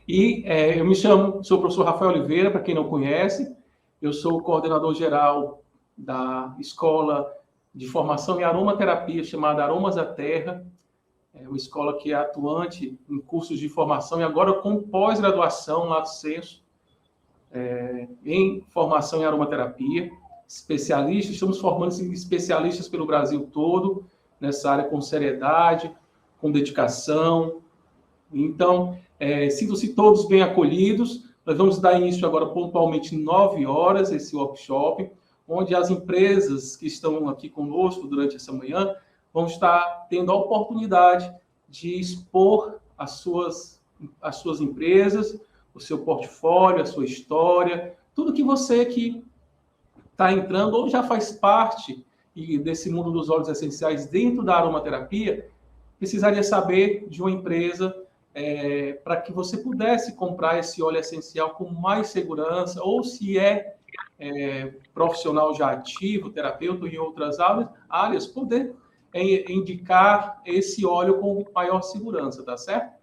Eu me chamo, sou o professor Rafael Oliveira, para quem não conhece, eu sou o coordenador geral da Escola de Formação em Aromaterapia, chamada Aromas da Terra. É uma escola que é atuante em cursos de formação e agora com pós-graduação, lato sensu, em formação em aromaterapia. Especialistas, estamos formando especialistas pelo Brasil todo, nessa área com seriedade, com dedicação. Então, sintam-se todos bem acolhidos. Nós vamos dar início agora pontualmente 9 horas, esse workshop, onde as empresas que estão aqui conosco durante essa manhã vão estar tendo a oportunidade de expor as suas empresas, o seu portfólio, a sua história, tudo que você que está entrando ou já faz parte desse mundo dos óleos essenciais dentro da aromaterapia, precisaria saber de uma empresa para que você pudesse comprar esse óleo essencial com mais segurança, ou se profissional já ativo, terapeuta em outras áreas, poder indicar esse óleo com maior segurança, tá certo?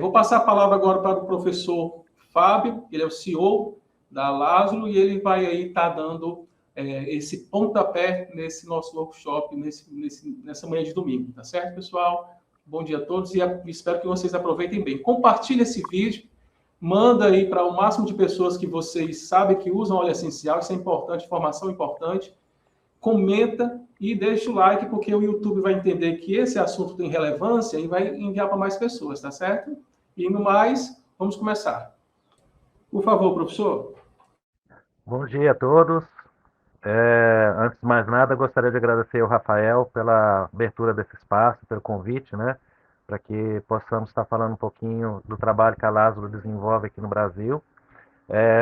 Vou passar a palavra agora para o professor Fábio, ele é o CEO da Lázaro, e ele vai aí estar dando esse pontapé nesse nosso workshop, nessa manhã de domingo, tá certo, pessoal? Bom dia a todos e espero que vocês aproveitem bem. Compartilhe esse vídeo, manda aí para o máximo de pessoas que vocês sabem que usam óleo essencial, isso é importante, informação importante. Comenta e deixa o like, porque o YouTube vai entender que esse assunto tem relevância e vai enviar para mais pessoas, tá certo? E no mais, vamos começar. Por favor, professor. Bom dia a todos. Antes de mais nada, gostaria de agradecer ao Rafael pela abertura desse espaço, pelo convite, né, para que possamos estar falando um pouquinho do trabalho que a Lázaro desenvolve aqui no Brasil.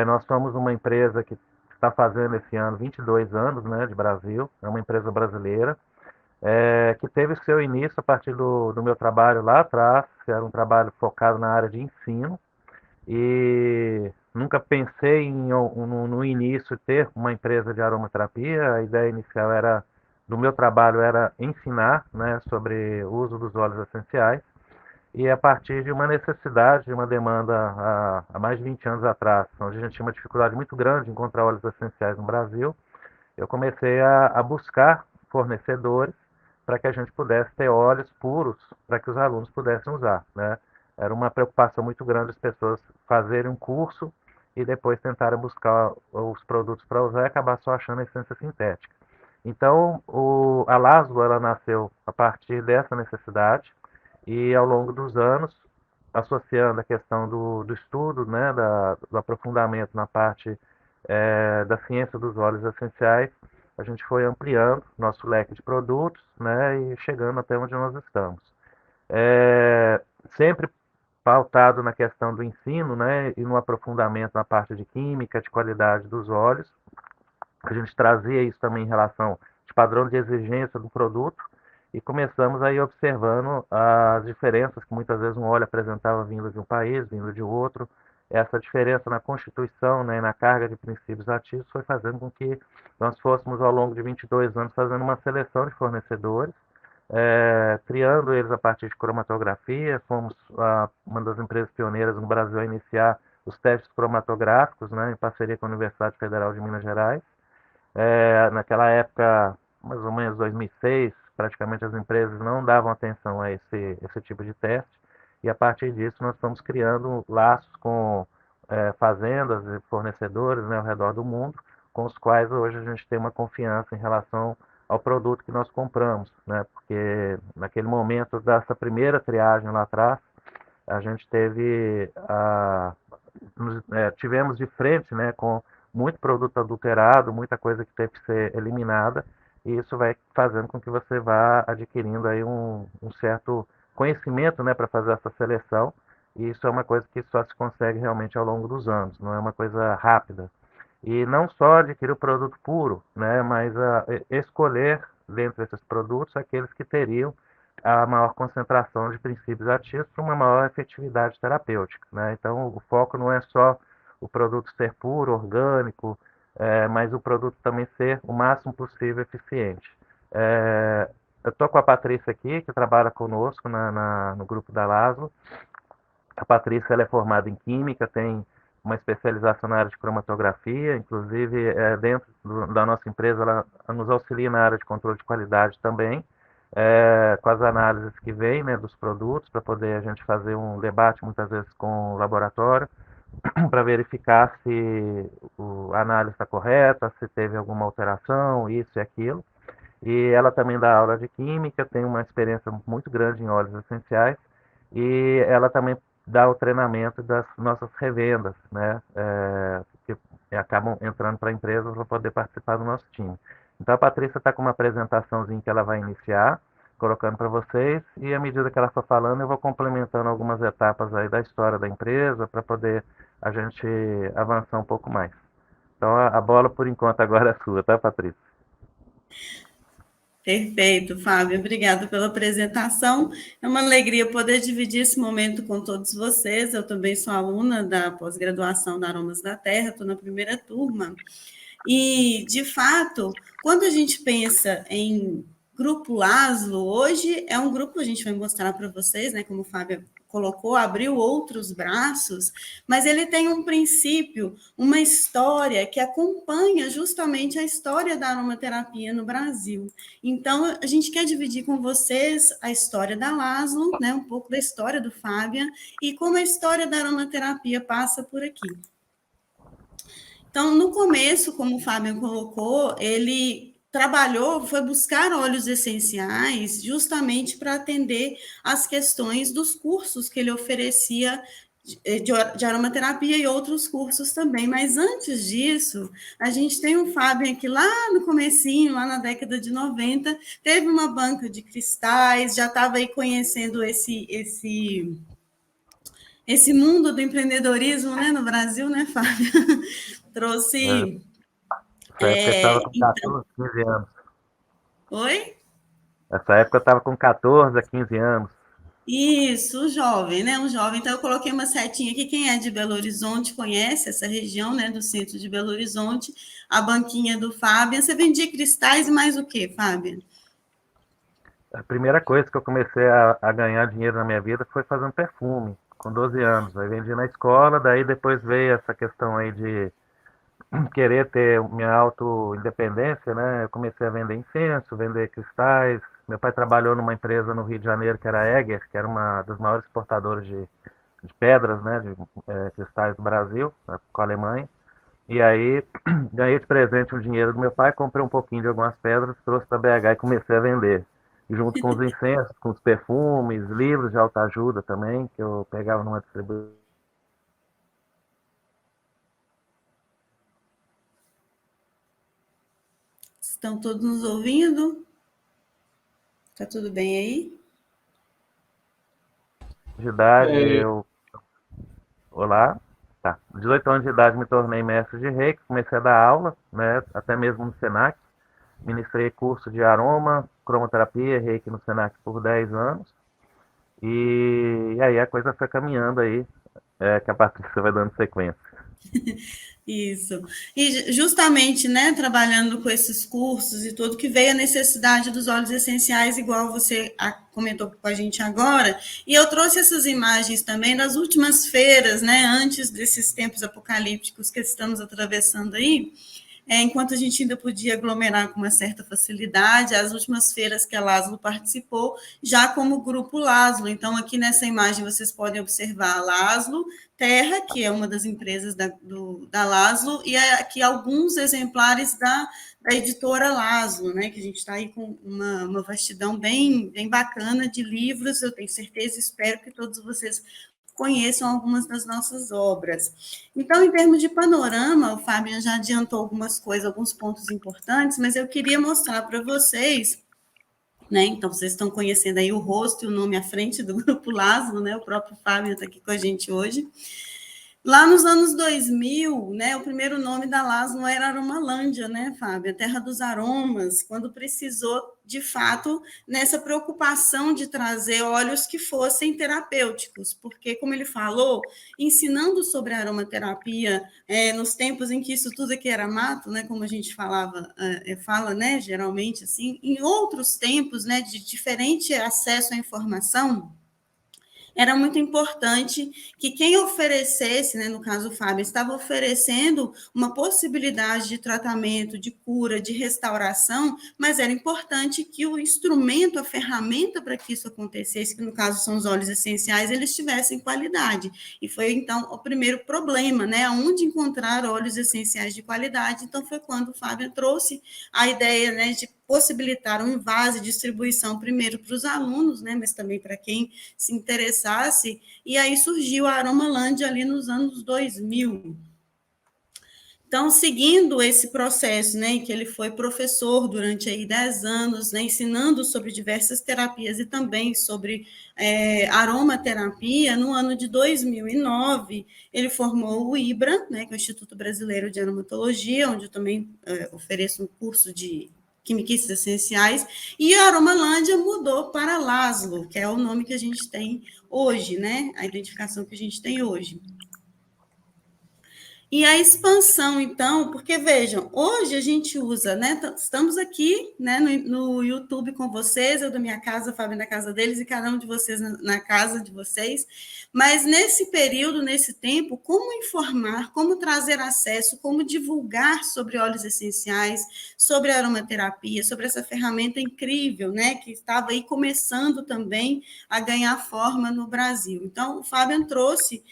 Nós somos uma empresa que está fazendo esse ano 22 anos, né, de Brasil, é uma empresa brasileira, que teve seu início a partir do meu trabalho lá atrás, que era um trabalho focado na área de ensino, e nunca pensei no início ter uma empresa de aromaterapia. A ideia inicial do meu trabalho era ensinar, né, sobre o uso dos óleos essenciais. E a partir de uma necessidade, de uma demanda há mais de 20 anos atrás, onde a gente tinha uma dificuldade muito grande de encontrar óleos essenciais no Brasil, eu comecei a buscar fornecedores para que a gente pudesse ter óleos puros para que os alunos pudessem usar, né? Era uma preocupação muito grande as pessoas fazerem um curso e depois tentarem buscar os produtos para usar e acabar só achando a essência sintética. Então, a Laslo, ela nasceu a partir dessa necessidade e ao longo dos anos, associando a questão do estudo, né, do aprofundamento na parte da ciência dos óleos essenciais, a gente foi ampliando nosso leque de produtos, né, e chegando até onde nós estamos. É, Sempre pautado na questão do ensino, né, e no aprofundamento na parte de química, de qualidade dos óleos. A gente trazia isso também em relação de padrão de exigência do produto e começamos aí observando as diferenças que muitas vezes um óleo apresentava vindo de um país, vindo de outro. Essa diferença na constituição, né, na carga de princípios ativos foi fazendo com que nós fôssemos ao longo de 22 anos fazendo uma seleção de fornecedores, triando eles a partir de cromatografia. Fomos uma das empresas pioneiras no Brasil a iniciar os testes cromatográficos, né, em parceria com a Universidade Federal de Minas Gerais. Naquela época, mais ou menos 2006, praticamente as empresas não davam atenção a esse tipo de teste, e a partir disso nós estamos criando laços com fazendas e fornecedores, né, ao redor do mundo, com os quais hoje a gente tem uma confiança em relação ao produto que nós compramos, né, porque naquele momento dessa primeira triagem lá atrás, a gente tivemos de frente, né, com muito produto adulterado, muita coisa que teve que ser eliminada, e isso vai fazendo com que você vá adquirindo aí um certo conhecimento, né, para fazer essa seleção, e isso é uma coisa que só se consegue realmente ao longo dos anos, não é uma coisa rápida. E não só adquirir o produto puro, né, mas escolher dentro desses produtos aqueles que teriam a maior concentração de princípios ativos para uma maior efetividade terapêutica, né? Então, o foco não é só o produto ser puro, orgânico, mas o produto também ser o máximo possível eficiente. Eu estou com a Patrícia aqui, que trabalha conosco no grupo da Laslo, A Patrícia ela é formada em Química, tem uma especialização na área de cromatografia, inclusive dentro da nossa empresa ela nos auxilia na área de controle de qualidade também, com as análises que vêm, né, dos produtos, para poder a gente fazer um debate muitas vezes com o laboratório, para verificar se a análise está correta, se teve alguma alteração, isso e aquilo. E ela também dá aula de química, tem uma experiência muito grande em óleos essenciais e ela também dá o treinamento das nossas revendas, né? Que acabam entrando para a empresa para poder participar do nosso time. Então a Patrícia está com uma apresentaçãozinha que ela vai iniciar, colocando para vocês, e à medida que ela for falando, eu vou complementando algumas etapas aí da história da empresa para poder a gente avançar um pouco mais. Então a bola por enquanto agora é sua, tá, Patrícia? Perfeito, Fábio. Obrigada pela apresentação. É uma alegria poder dividir esse momento com todos vocês. Eu também sou aluna da pós-graduação da Aromas da Terra, estou na primeira turma. E, de fato, quando a gente pensa em Grupo Laszlo, hoje é um grupo, a gente vai mostrar para vocês, né, como o Fábio colocou, abriu outros braços, mas ele tem um princípio, uma história que acompanha justamente a história da aromaterapia no Brasil. Então, a gente quer dividir com vocês a história da Laszlo, né, um pouco da história do Fábio, e como a história da aromaterapia passa por aqui. Então, no começo, como o Fábio colocou, ele trabalhou, foi buscar óleos essenciais justamente para atender às questões dos cursos que ele oferecia de aromaterapia e outros cursos também. Mas antes disso, a gente tem um Fábio que lá no comecinho, lá na década de 90, teve uma banca de cristais, já estava aí conhecendo esse mundo do empreendedorismo, né, no Brasil, né, Fábio? Trouxe. Essa época eu estava com Então, 14, 15 anos. oi? Essa época eu estava com 14 a 15 anos. Isso, um jovem, né? Um jovem. Então, eu coloquei uma setinha aqui. Quem é de Belo Horizonte conhece essa região, né? Do centro de Belo Horizonte, a banquinha do Fábio. Você vendia cristais e mais o quê, Fábio? A primeira coisa que eu comecei a ganhar dinheiro na minha vida foi fazendo perfume, com 12 anos. Aí vendi na escola, daí depois veio essa questão aí de querer ter minha auto-independência, né? Eu comecei a vender incenso, vender cristais. Meu pai trabalhou numa empresa no Rio de Janeiro que era a Egger, que era uma das maiores exportadoras de pedras, né? De cristais do Brasil, com a Alemanha. E aí ganhei de presente um dinheiro do meu pai, comprei um pouquinho de algumas pedras, trouxe para BH e comecei a vender. Junto com os incensos, com os perfumes, livros de autoajuda também, que eu pegava numa distribuição. Estão todos nos ouvindo? Tá tudo bem aí? De idade, Olá. Tá. 18 anos de idade me tornei mestre de reiki, comecei a dar aula, né, até mesmo no Senac. Ministrei curso de aroma, cromoterapia, reiki no Senac por 10 anos. E aí a coisa foi caminhando aí, que a Patrícia vai dando sequência. Isso. E justamente, né, trabalhando com esses cursos e tudo, que veio a necessidade dos óleos essenciais, igual você comentou com a gente agora, e eu trouxe essas imagens também das últimas feiras, né, antes desses tempos apocalípticos que estamos atravessando aí, enquanto a gente ainda podia aglomerar com uma certa facilidade, as últimas feiras que a Laszlo participou, já como grupo Laszlo. Então, aqui nessa imagem vocês podem observar a Laszlo Terra, que é uma das empresas da Laszlo, e aqui alguns exemplares da editora Laszlo, né, que a gente está aí com uma vastidão bem bacana de livros, eu tenho certeza, espero que todos vocês conheçam algumas das nossas obras. Então, em termos de panorama, o Fábio já adiantou algumas coisas, alguns pontos importantes, mas eu queria mostrar para vocês, né? Então, vocês estão conhecendo aí o rosto e o nome à frente do Grupo Laszlo, né? O próprio Fábio está aqui com a gente hoje. Lá nos anos 2000, né, o primeiro nome da Laszlo era Aromalândia, né, Fábio? A Terra dos Aromas, quando precisou, de fato, nessa preocupação de trazer óleos que fossem terapêuticos, porque, como ele falou, ensinando sobre a aromaterapia, nos tempos em que isso tudo aqui era mato, né, como a gente fala, né, geralmente, assim, em outros tempos, né, de diferente acesso à informação, era muito importante que quem oferecesse, né, no caso o Fábio, estava oferecendo uma possibilidade de tratamento, de cura, de restauração, mas era importante que o instrumento, a ferramenta para que isso acontecesse, que no caso são os óleos essenciais, eles tivessem qualidade. E foi, então, o primeiro problema, né, onde encontrar óleos essenciais de qualidade. Então, foi quando o Fábio trouxe a ideia, né, de possibilitar um invase de distribuição primeiro para os alunos, né, mas também para quem se interessasse, e aí surgiu a Aromalândia ali nos anos 2000. Então, seguindo esse processo, né, em que ele foi professor durante aí 10 anos, né, ensinando sobre diversas terapias e também sobre aromaterapia, no ano de 2009, ele formou o IBRA, né, que é o Instituto Brasileiro de Aromatologia, onde eu também ofereço um curso de quimicistas essenciais, e a Aromalândia mudou para Laszlo, que é o nome que a gente tem hoje, né, a identificação que a gente tem hoje. E a expansão, então, porque vejam, hoje a gente usa, né? Estamos aqui, né, no YouTube com vocês, eu da minha casa, o Fábio na casa deles, e cada um de vocês na casa de vocês. Mas nesse período, nesse tempo, como informar, como trazer acesso, como divulgar sobre óleos essenciais, sobre aromaterapia, sobre essa ferramenta incrível, né? Que estava aí começando também a ganhar forma no Brasil. Então, o Fábio trouxe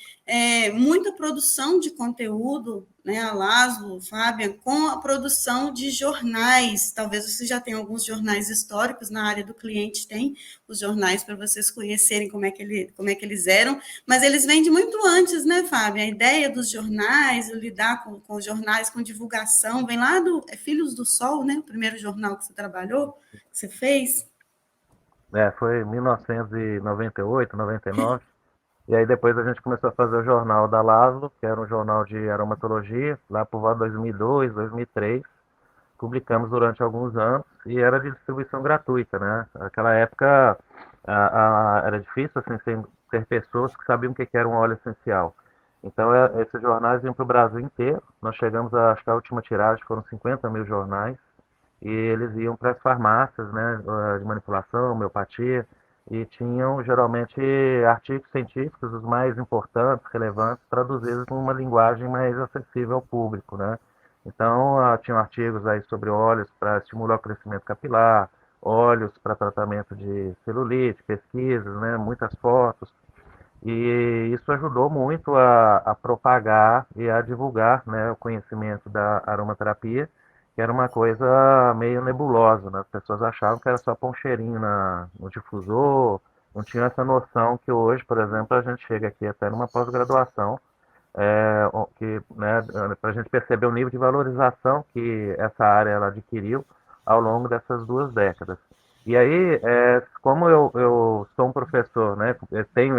muita produção de conteúdo, né, a Laszlo, Fábio, com a produção de jornais. Talvez você já tenha alguns jornais históricos na área do cliente, tem os jornais para vocês conhecerem como é que eles eram, mas eles vêm de muito antes, né, Fábio? A ideia dos jornais, lidar com jornais, com divulgação, vem lá do Filhos do Sol, né? O primeiro jornal que você trabalhou, que você fez. Foi em 1998, 99. E aí depois a gente começou a fazer o jornal da Laszlo, que era um jornal de aromatologia, lá por volta de 2002, 2003. Publicamos durante alguns anos e era de distribuição gratuita, né? Naquela época era difícil assim, ter pessoas que sabiam o que era um óleo essencial. Então esses jornais iam para o Brasil inteiro. Nós chegamos acho que a última tiragem foram 50 mil jornais e eles iam para as farmácias, né, de manipulação, homeopatia, e tinham geralmente artigos científicos, os mais importantes, relevantes, traduzidos numa linguagem mais acessível ao público, né? Então, tinham artigos aí sobre óleos para estimular o crescimento capilar, óleos para tratamento de celulite, pesquisas, né? Muitas fotos. E isso ajudou muito a propagar e a divulgar, né, o conhecimento da aromaterapia, que era uma coisa meio nebulosa, né? As pessoas achavam que era só pôr um cheirinho no difusor, não tinha essa noção que hoje, por exemplo, a gente chega aqui até numa pós-graduação, que, né, para a gente perceber o nível de valorização que essa área ela adquiriu ao longo dessas 2 décadas. E aí, como eu sou um professor, né, eu tenho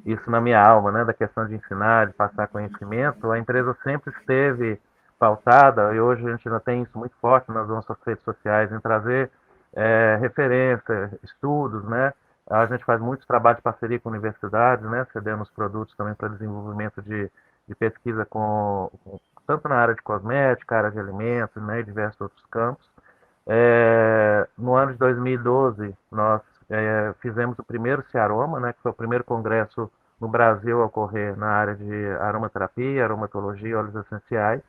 isso na minha alma, né, da questão de ensinar, de passar conhecimento, a empresa sempre esteve pautada, e hoje a gente ainda tem isso muito forte nas nossas redes sociais, em trazer referência, estudos, né? A gente faz muito trabalho de parceria com universidades, né? Cedemos produtos também para desenvolvimento de pesquisa tanto na área de cosmética, área de alimentos, né, e diversos outros campos. No ano de 2012, nós fizemos o primeiro Ciaroma, né, que foi o primeiro congresso no Brasil a ocorrer na área de aromaterapia, aromatologia e óleos essenciais.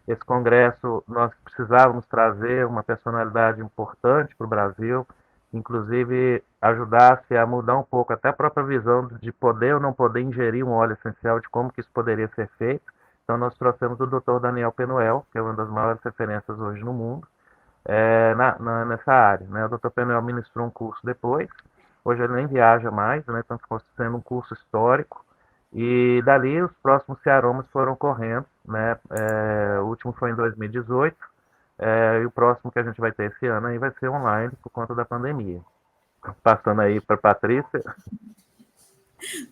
Esse congresso, nós precisávamos trazer uma personalidade importante para o Brasil, que inclusive ajudasse a mudar um pouco até a própria visão de poder ou não poder ingerir um óleo essencial, de como que isso poderia ser feito. Então, nós trouxemos o Dr. Daniel Penuel, que é uma das maiores referências hoje no mundo, nessa área, né? O Dr. Penuel ministrou um curso depois, hoje ele nem viaja mais, né? Então ficou sendo um curso histórico, e dali os próximos Ciaromas foram correndo, né? O último foi em 2018, e o próximo que a gente vai ter esse ano aí vai ser online por conta da pandemia. Passando aí para a Patrícia.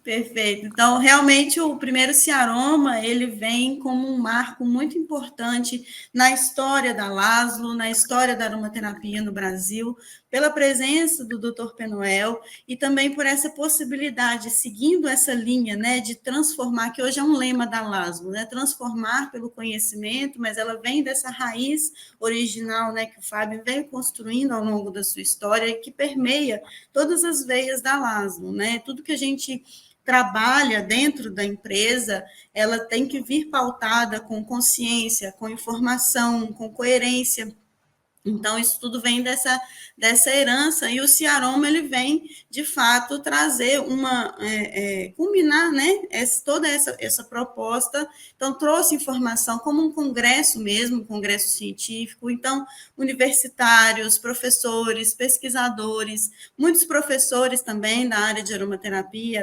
Perfeito. Então, realmente, o primeiro Ciaroma, ele vem como um marco muito importante na história da Laszlo, na história da aromaterapia no Brasil, pela presença do Dr. Penuel e também por essa possibilidade, seguindo essa linha, né, de transformar, que hoje é um lema da LASLO, né, transformar pelo conhecimento, mas ela vem dessa raiz original, né, que o Fábio veio construindo ao longo da sua história e que permeia todas as veias da LASLO, né, tudo que a gente trabalha dentro da empresa, ela tem que vir pautada com consciência, com informação, com coerência. Então, isso tudo vem dessa herança, e o Ciaroma, ele vem, de fato, trazer culminar, né, toda essa proposta. Então, trouxe informação como um congresso mesmo, um congresso científico, então, universitários, professores, pesquisadores, muitos professores também da área de aromaterapia,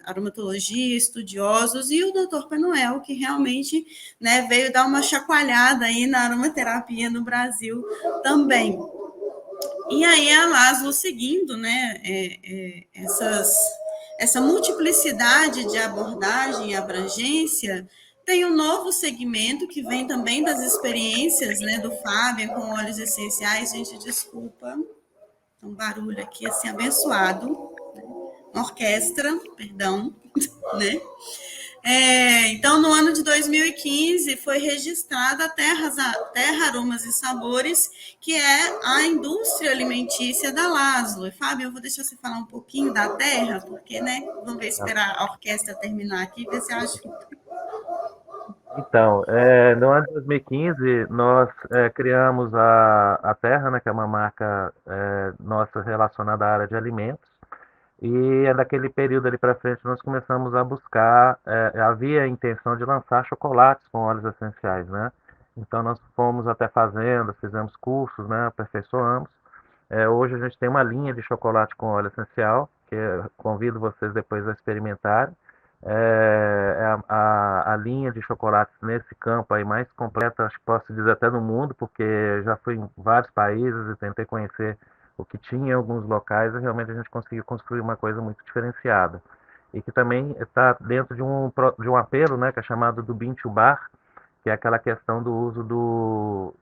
aromatologia, estudiosos, e o doutor Penuel, que realmente, né, veio dar uma chacoalhada aí na aromaterapia no Brasil também. E aí a LASLO, seguindo, né, essa multiplicidade de abordagem e abrangência, tem um novo segmento que vem também das experiências, né, do Fábio com óleos essenciais. Gente, desculpa, um barulho aqui assim abençoado, né? Orquestra, perdão, né? Então, no ano de 2015, foi registrada a Terra Aromas e Sabores, que é a indústria alimentícia da LASLO. E, Fábio, eu vou deixar você falar um pouquinho da Terra, porque, né, vamos ver, esperar a orquestra terminar aqui, ver se acha. Então, no ano de 2015, nós criamos a Terra, né, que é uma marca nossa relacionada à área de alimentos. E daquele período ali para frente nós começamos a buscar, havia a intenção de lançar chocolates com óleos essenciais, né? Então nós fomos até fazendas, fizemos cursos, né? Aperfeiçoamos. Hoje a gente tem uma linha de chocolate com óleo essencial, que convido vocês depois a experimentarem. A linha de chocolates nesse campo aí mais completa, acho que posso dizer até no mundo, porque já fui em vários países e tentei conhecer o que tinha em alguns locais, e realmente a gente conseguiu construir uma coisa muito diferenciada. E que também está dentro de um apelo, né, que é chamado do Bean to Bar, que é aquela questão do uso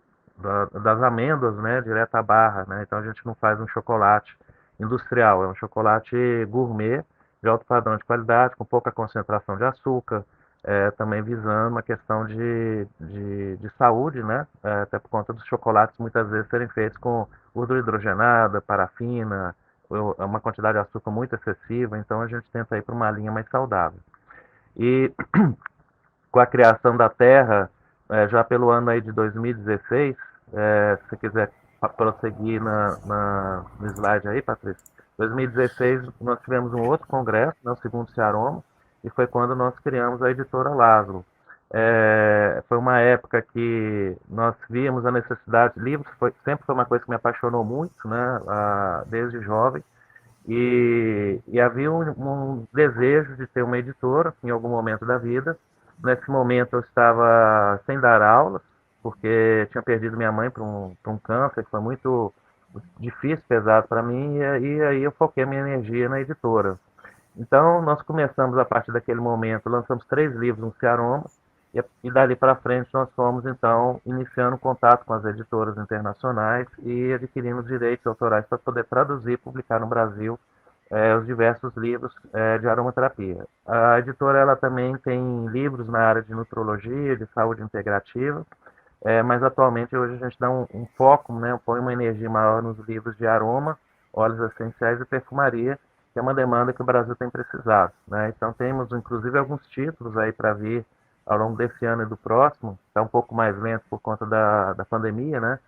das amêndoas, né, direto à barra, né? Então a gente não faz um chocolate industrial, é um chocolate gourmet, de alto padrão de qualidade, com pouca concentração de açúcar, também visando uma questão de saúde, né? Até por conta dos chocolates muitas vezes serem feitos com gordura hidrogenada, parafina, uma quantidade de açúcar muito excessiva, então a gente tenta ir para uma linha mais saudável. E com a criação da Terra, já pelo ano aí de 2016, se você quiser prosseguir no slide aí, Patrícia, 2016 nós tivemos um outro congresso, né, o segundo Ciaroma, e foi quando nós criamos a editora LASLO. Foi uma época que nós víamos a necessidade, livros sempre foi uma coisa que me apaixonou muito, né, desde jovem, e havia um desejo de ter uma editora em algum momento da vida. Nesse momento eu estava sem dar aulas, porque tinha perdido minha mãe para um câncer, que foi muito difícil, pesado para mim, e aí eu foquei minha energia na editora. Então, nós começamos, a partir daquele momento, lançamos 3 livros no Ciaroma, e dali para frente nós fomos, então, iniciando contato com as editoras internacionais e adquirindo direitos autorais para poder traduzir e publicar no Brasil os diversos livros de aromaterapia. A editora ela também tem livros na área de nutrologia, de saúde integrativa, mas atualmente hoje a gente dá um foco, né, põe uma energia maior nos livros de aroma, óleos essenciais e perfumaria, que é uma demanda que o Brasil tem precisado, né? Então temos inclusive alguns títulos aí para vir ao longo desse ano e do próximo, está um pouco mais lento por conta da pandemia, né?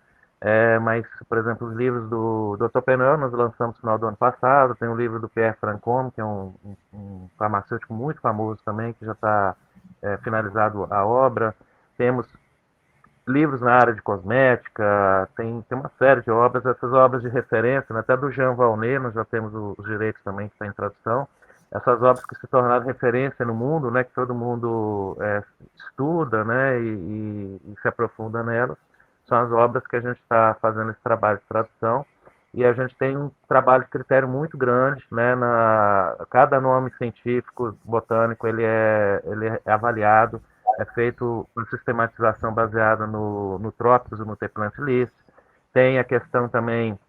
Mas, por exemplo, os livros do Dr. Penuel nós lançamos no final do ano passado, tem o livro do Pierre Francombe, que é um farmacêutico muito famoso também, que já está finalizado a obra. Temos livros na área de cosmética, tem uma série de obras, essas obras de referência, né, até do Jean Valnet, nós já temos os direitos também, que está em tradução, essas obras que se tornaram referência no mundo, né, que todo mundo estuda, né, e se aprofunda nelas, são as obras que a gente está fazendo esse trabalho de tradução, e a gente tem um trabalho de critério muito grande, né, cada nome científico, botânico, ele é avaliado, é feito uma sistematização baseada no Trópicos e no The Plant List. Tem a questão também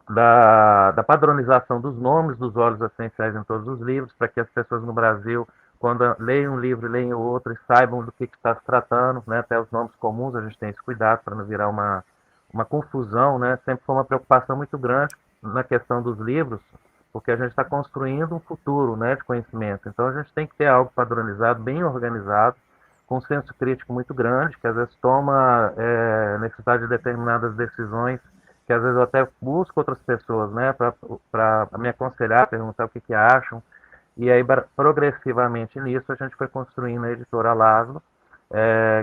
da padronização dos nomes dos óleos essenciais em todos os livros, para que as pessoas no Brasil, quando leem um livro e leem o outro, saibam do que está se tratando, né? Até os nomes comuns, a gente tem esse cuidado para não virar uma confusão, né? Sempre foi uma preocupação muito grande na questão dos livros, porque a gente está construindo um futuro, né, de conhecimento. Então a gente tem que ter algo padronizado, bem organizado, com um senso crítico muito grande, que às vezes toma necessidade de determinadas decisões, que às vezes eu até busco outras pessoas, né, para me aconselhar, perguntar o que acham, e aí progressivamente nisso a gente foi construindo a editora Laszlo,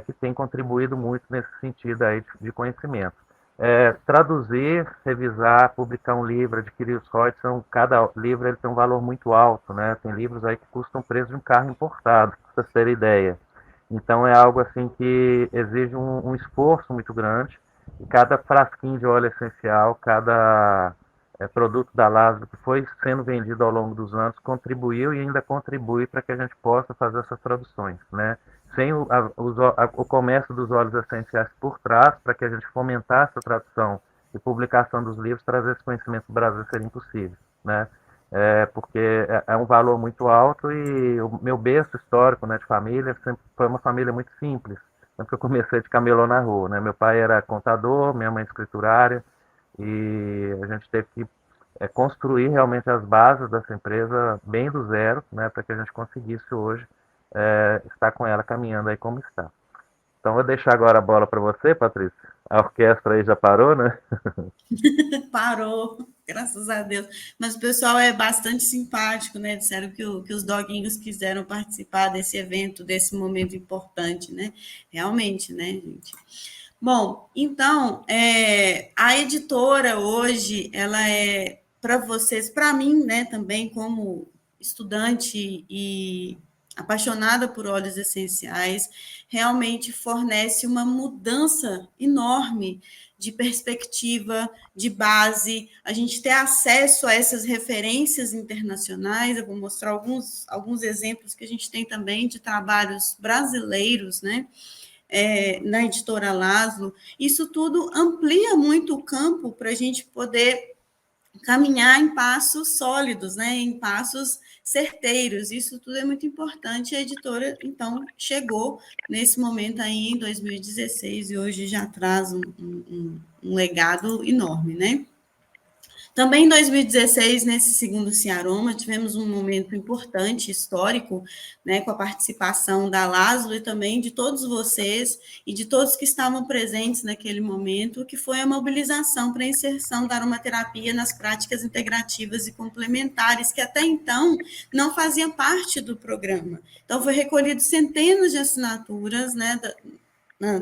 que tem contribuído muito nesse sentido aí de conhecimento. Traduzir, revisar, publicar um livro, adquirir os royalties, cada livro ele tem um valor muito alto, né? Tem livros aí que custam o preço de um carro importado, para vocês terem ideia. Então é algo assim que exige um esforço muito grande, e cada frasquinho de óleo essencial, cada produto da Laszlo que foi sendo vendido ao longo dos anos contribuiu e ainda contribui para que a gente possa fazer essas traduções, né? Sem o comércio dos óleos essenciais por trás, para que a gente fomentasse a tradução e publicação dos livros, trazer esse conhecimento do Brasil seria impossível, né? Porque é um valor muito alto e o meu berço histórico, né, de família sempre foi uma família muito simples. Sempre que eu comecei de camelô na rua, né? Meu pai era contador, minha mãe escriturária, e a gente teve que construir realmente as bases dessa empresa bem do zero, né, para que a gente conseguisse hoje estar com ela caminhando aí como está. Então, vou deixar agora a bola para você, Patrícia. A orquestra aí já parou, né? Parou, graças a Deus. Mas o pessoal é bastante simpático, né? Disseram que os doguinhos quiseram participar desse evento, desse momento importante, né? Realmente, né, gente? Bom, então, a editora hoje, ela é para vocês, para mim, né, também como estudante e apaixonada por óleos essenciais, realmente fornece uma mudança enorme de perspectiva, de base, a gente ter acesso a essas referências internacionais. Eu vou mostrar alguns exemplos que a gente tem também de trabalhos brasileiros, né? Na editora Laszlo. Isso tudo amplia muito o campo para a gente poder caminhar em passos sólidos, né, em passos certeiros. Isso tudo é muito importante. A editora, então, chegou nesse momento aí em 2016 e hoje já traz um legado enorme, né? Também em 2016, nesse segundo Ciaroma, tivemos um momento importante, histórico, né, com a participação da Laszlo e também de todos vocês e de todos que estavam presentes naquele momento, que foi a mobilização para a inserção da aromaterapia nas práticas integrativas e complementares, que até então não fazia parte do programa. Então, foi recolhido centenas de assinaturas, né,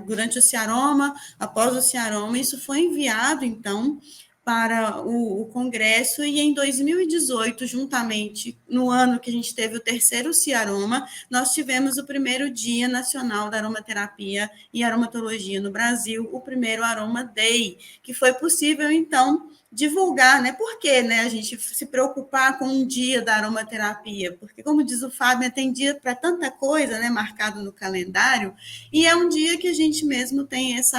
durante o Ciaroma, após o Ciaroma, isso foi enviado, então, para o Congresso, e em 2018, juntamente no ano que a gente teve o terceiro Ciaroma, nós tivemos o primeiro Dia Nacional da Aromaterapia e Aromatologia no Brasil, o primeiro Aroma Day, que foi possível, então, divulgar, né? Por que, né, a gente se preocupar com um dia da aromaterapia? Porque, como diz o Fábio, tem dia para tanta coisa, né, marcado no calendário, e é um dia que a gente mesmo tem esse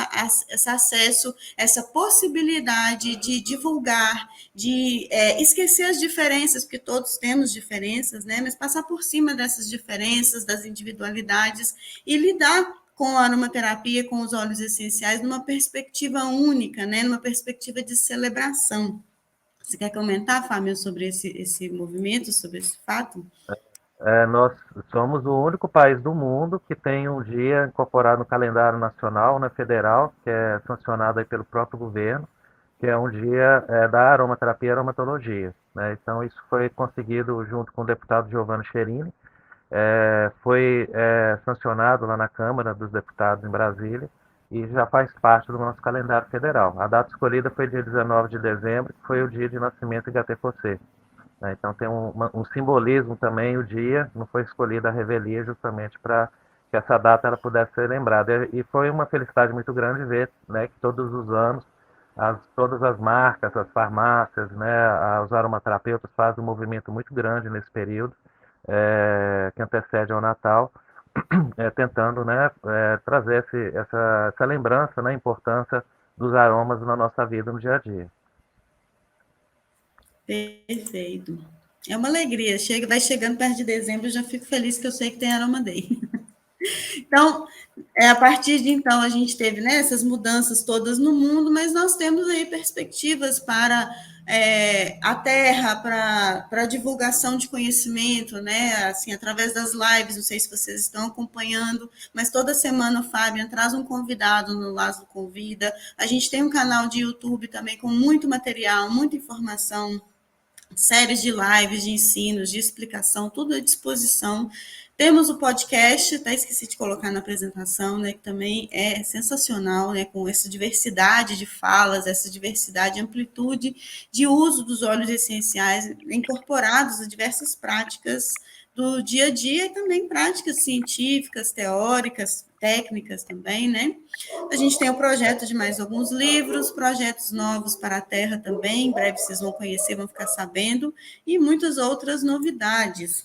acesso, essa possibilidade de divulgar, de esquecer as diferenças, porque todos temos diferenças, né? Mas passar por cima dessas diferenças, das individualidades e lidar com a aromaterapia, com os óleos essenciais, numa perspectiva única, né? Numa perspectiva de celebração. Você quer comentar, Fábio, sobre esse movimento, sobre esse fato? Nós somos o único país do mundo que tem um dia incorporado no calendário nacional, né, federal, que é sancionado aí pelo próprio governo, que é um dia da aromaterapia e aromatologia, né? Então, isso foi conseguido junto com o deputado Giovanni Cherini, foi sancionado lá na Câmara dos Deputados em Brasília e já faz parte do nosso calendário federal. A data escolhida foi dia 19 de dezembro, que foi o dia de nascimento de HT-Fossé, né? Então tem um simbolismo também, o dia, não foi escolhida a revelia justamente para que essa data ela pudesse ser lembrada. E foi uma felicidade muito grande ver, né, que todos os anos todas as marcas, as farmácias, né, os aromaterapeutas fazem um movimento muito grande nesse período, que antecede ao Natal, tentando, né, trazer essa lembrança, né, importância dos aromas na nossa vida no dia a dia. Perfeito. É uma alegria. Vai chegando perto de dezembro, eu já fico feliz que eu sei que tem Aroma Day. Então, a partir de então, a gente teve, né, essas mudanças todas no mundo, mas nós temos aí perspectivas para a Terra, para a divulgação de conhecimento, né, assim, através das lives, não sei se vocês estão acompanhando, mas toda semana o Fábio traz um convidado no Laszlo Convida. A gente tem um canal de YouTube também com muito material, muita informação, séries de lives, de ensinos, de explicação, tudo à disposição. Temos o podcast, até esqueci de colocar na apresentação, né, que também é sensacional, né, com essa diversidade de falas, essa diversidade, amplitude de uso dos óleos essenciais incorporados a diversas práticas do dia a dia e também práticas científicas, teóricas, técnicas também, né? A gente tem o projeto de mais alguns livros, projetos novos para a Terra também, em breve vocês vão conhecer, vão ficar sabendo, e muitas outras novidades.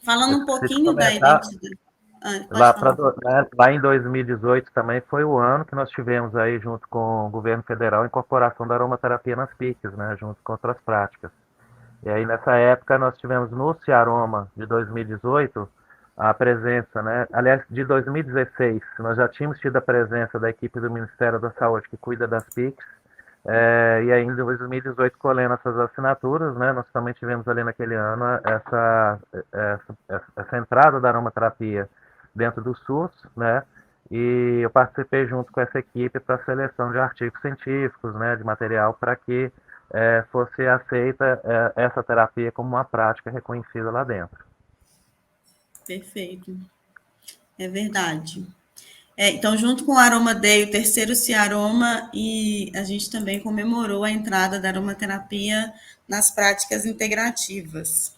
Falando um pouquinho da identidade... Lá em 2018 também foi o ano que nós tivemos aí, junto com o governo federal, a incorporação da aromaterapia nas PICs, né, junto com outras práticas. E aí, nessa época, nós tivemos no Ciaroma de 2018 a presença, né? Aliás, de 2016, nós já tínhamos tido a presença da equipe do Ministério da Saúde que cuida das PICs, e aí em 2018, colhendo essas assinaturas, né? Nós também tivemos ali naquele ano essa entrada da aromaterapia dentro do SUS, né? E eu participei junto com essa equipe para a seleção de artigos científicos, né? De material para que fosse aceita essa terapia como uma prática reconhecida lá dentro. Perfeito. É verdade. Então, junto com o Aroma Day, o terceiro Ciaroma, e a gente também comemorou a entrada da aromaterapia nas práticas integrativas.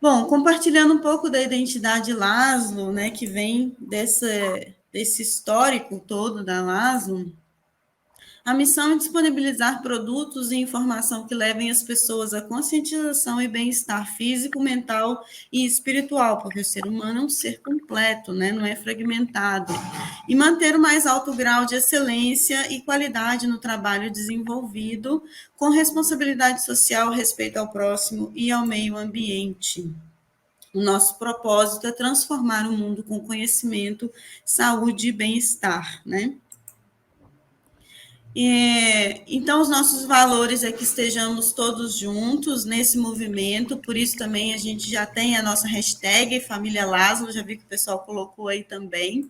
Bom, compartilhando um pouco da identidade Laszlo, né, que vem desse histórico todo da Laszlo, a missão é disponibilizar produtos e informação que levem as pessoas à conscientização e bem-estar físico, mental e espiritual, porque o ser humano é um ser completo, né? Não é fragmentado. E manter o mais alto grau de excelência e qualidade no trabalho desenvolvido, com responsabilidade social, respeito ao próximo e ao meio ambiente. O nosso propósito é transformar o mundo com conhecimento, saúde e bem-estar, né? Então, os nossos valores é que estejamos todos juntos nesse movimento, por isso também a gente já tem a nossa hashtag Família Laszlo, já vi que o pessoal colocou aí também.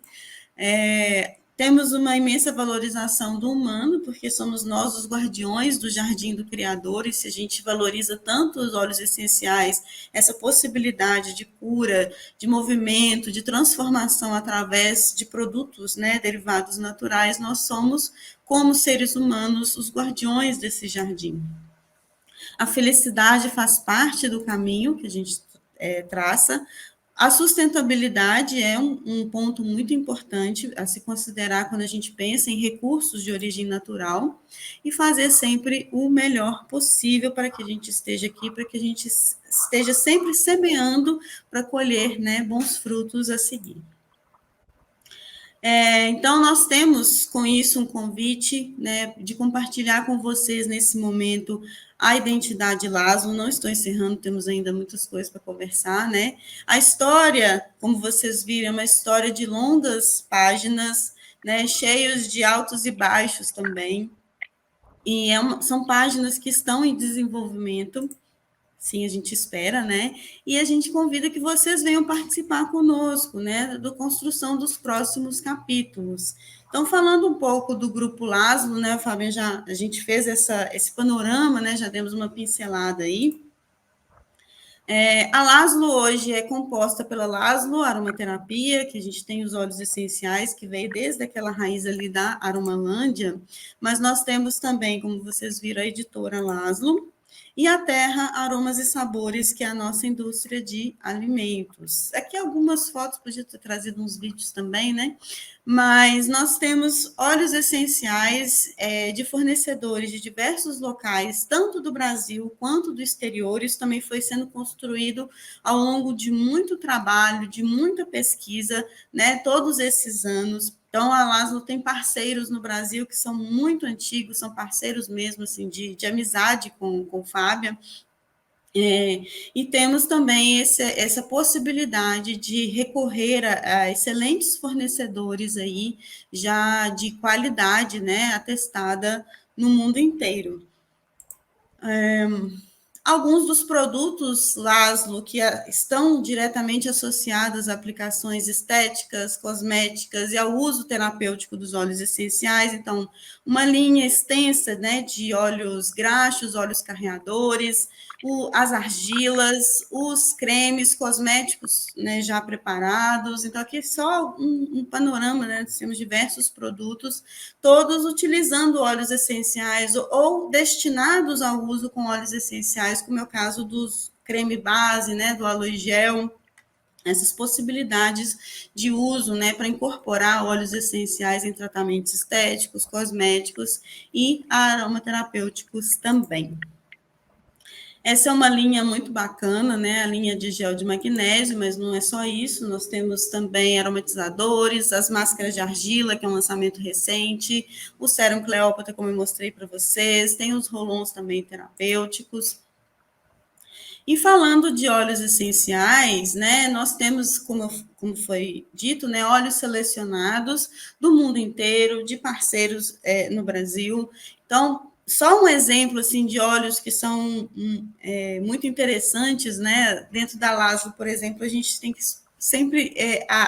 Temos uma imensa valorização do humano, porque somos nós os guardiões do jardim do Criador, e se a gente valoriza tanto os óleos essenciais, essa possibilidade de cura, de movimento, de transformação através de produtos, né, derivados naturais, nós somos, como seres humanos, os guardiões desse jardim. A felicidade faz parte do caminho que a gente traça. A sustentabilidade é um ponto muito importante a se considerar quando a gente pensa em recursos de origem natural e fazer sempre o melhor possível para que a gente esteja aqui, para que a gente esteja sempre semeando para colher, né, bons frutos a seguir. Então, nós temos com isso um convite, né, de compartilhar com vocês nesse momento a identidade Laszlo. Não estou encerrando, temos ainda muitas coisas para conversar, né? A história, como vocês viram, é uma história de longas páginas, né, cheios de altos e baixos também. E são páginas que estão em desenvolvimento. Sim, a gente espera, né? E a gente convida que vocês venham participar conosco, né, da construção dos próximos capítulos. Então, falando um pouco do Grupo Laszlo, né, Fábio, a gente fez esse panorama, né, já demos uma pincelada aí. A Laszlo hoje é composta pela Laszlo Aromaterapia, que a gente tem os óleos essenciais, que veio desde aquela raiz ali da Aromalândia, mas nós temos também, como vocês viram, a editora Laszlo, e a Terra, Aromas e Sabores, que é a nossa indústria de alimentos. Aqui algumas fotos, podia ter trazido uns vídeos também, né? Mas nós temos óleos essenciais de fornecedores de diversos locais, tanto do Brasil quanto do exterior. Isso também foi sendo construído ao longo de muito trabalho, de muita pesquisa, né? Todos esses anos. Então, a Laszlo tem parceiros no Brasil que são muito antigos, são parceiros mesmo, assim, de amizade com o Fábio. E temos também essa possibilidade de recorrer a excelentes fornecedores aí, já de qualidade, né, atestada no mundo inteiro. Alguns dos produtos Laszlo que estão diretamente associados a aplicações estéticas, cosméticas e ao uso terapêutico dos óleos essenciais. Então, uma linha extensa, né, de óleos graxos, óleos carreadores, as argilas, os cremes cosméticos, né, já preparados. Então, aqui só um panorama, né, temos diversos produtos, todos utilizando óleos essenciais ou destinados ao uso com óleos essenciais, como é o caso dos creme base, né, do aloe gel, essas possibilidades de uso, né, para incorporar óleos essenciais em tratamentos estéticos, cosméticos e aromaterapêuticos também. Essa é uma linha muito bacana, né? A linha de gel de magnésio, mas não é só isso. Nós temos também aromatizadores, as máscaras de argila, que é um lançamento recente, o Sérum Cleópatra, como eu mostrei para vocês, tem os rolons também terapêuticos. E falando de óleos essenciais, né, nós temos, como foi dito, né, óleos selecionados do mundo inteiro, de parceiros no Brasil. Então, só um exemplo assim, de óleos que são muito interessantes, né? Dentro da Laszlo, por exemplo, a gente tem que sempre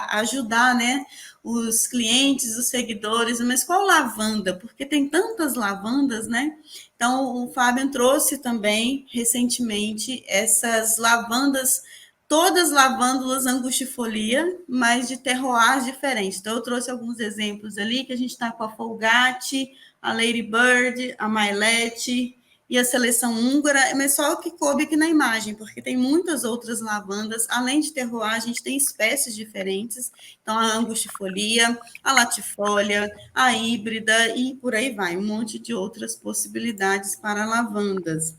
ajudar, né, os clientes, os seguidores, mas qual lavanda? Porque tem tantas lavandas, né? Então, o Fábio trouxe também, recentemente, essas lavandas, todas lavândulas angustifolia, mas de terroirs diferentes. Então, eu trouxe alguns exemplos ali, que a gente está com a Folgate, a Lady Bird, a Mailete e a seleção húngara, mas só o que coube aqui na imagem, porque tem muitas outras lavandas, além de terroir, a gente tem espécies diferentes, então a angustifolia, a latifolia, a híbrida e por aí vai, um monte de outras possibilidades para lavandas.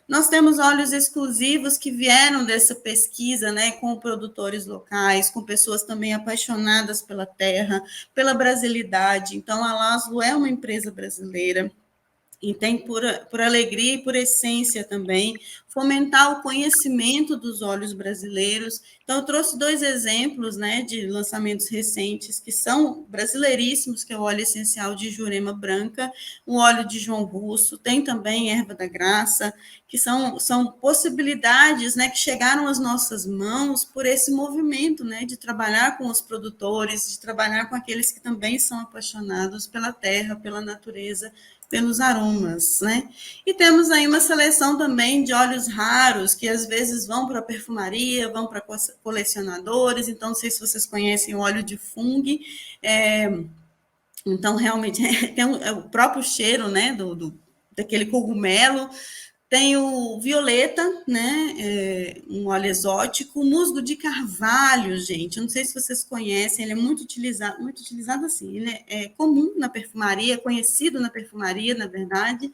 Nós temos óleos exclusivos que vieram dessa pesquisa, né, com produtores locais, com pessoas também apaixonadas pela terra, pela brasilidade. Então, a Laszlo é uma empresa brasileira e tem por alegria e por essência também fomentar o conhecimento dos óleos brasileiros. Então, eu trouxe 2 exemplos, né, de lançamentos recentes que são brasileiríssimos, que é o óleo essencial de Jurema Branca, o óleo de João Russo, tem também Erva da Graça, que são possibilidades, né, que chegaram às nossas mãos por esse movimento, né, de trabalhar com os produtores, de trabalhar com aqueles que também são apaixonados pela terra, pela natureza, pelos aromas, né? E temos aí uma seleção também de óleos raros, que às vezes vão para a perfumaria, vão para colecionadores, então não sei se vocês conhecem o óleo de fungo, então realmente tem o próprio cheiro, né, daquele cogumelo. Tem o violeta, né, um óleo exótico, o musgo de carvalho, gente, eu não sei se vocês conhecem, ele é muito utilizado assim, ele é comum na perfumaria, conhecido na perfumaria, na verdade,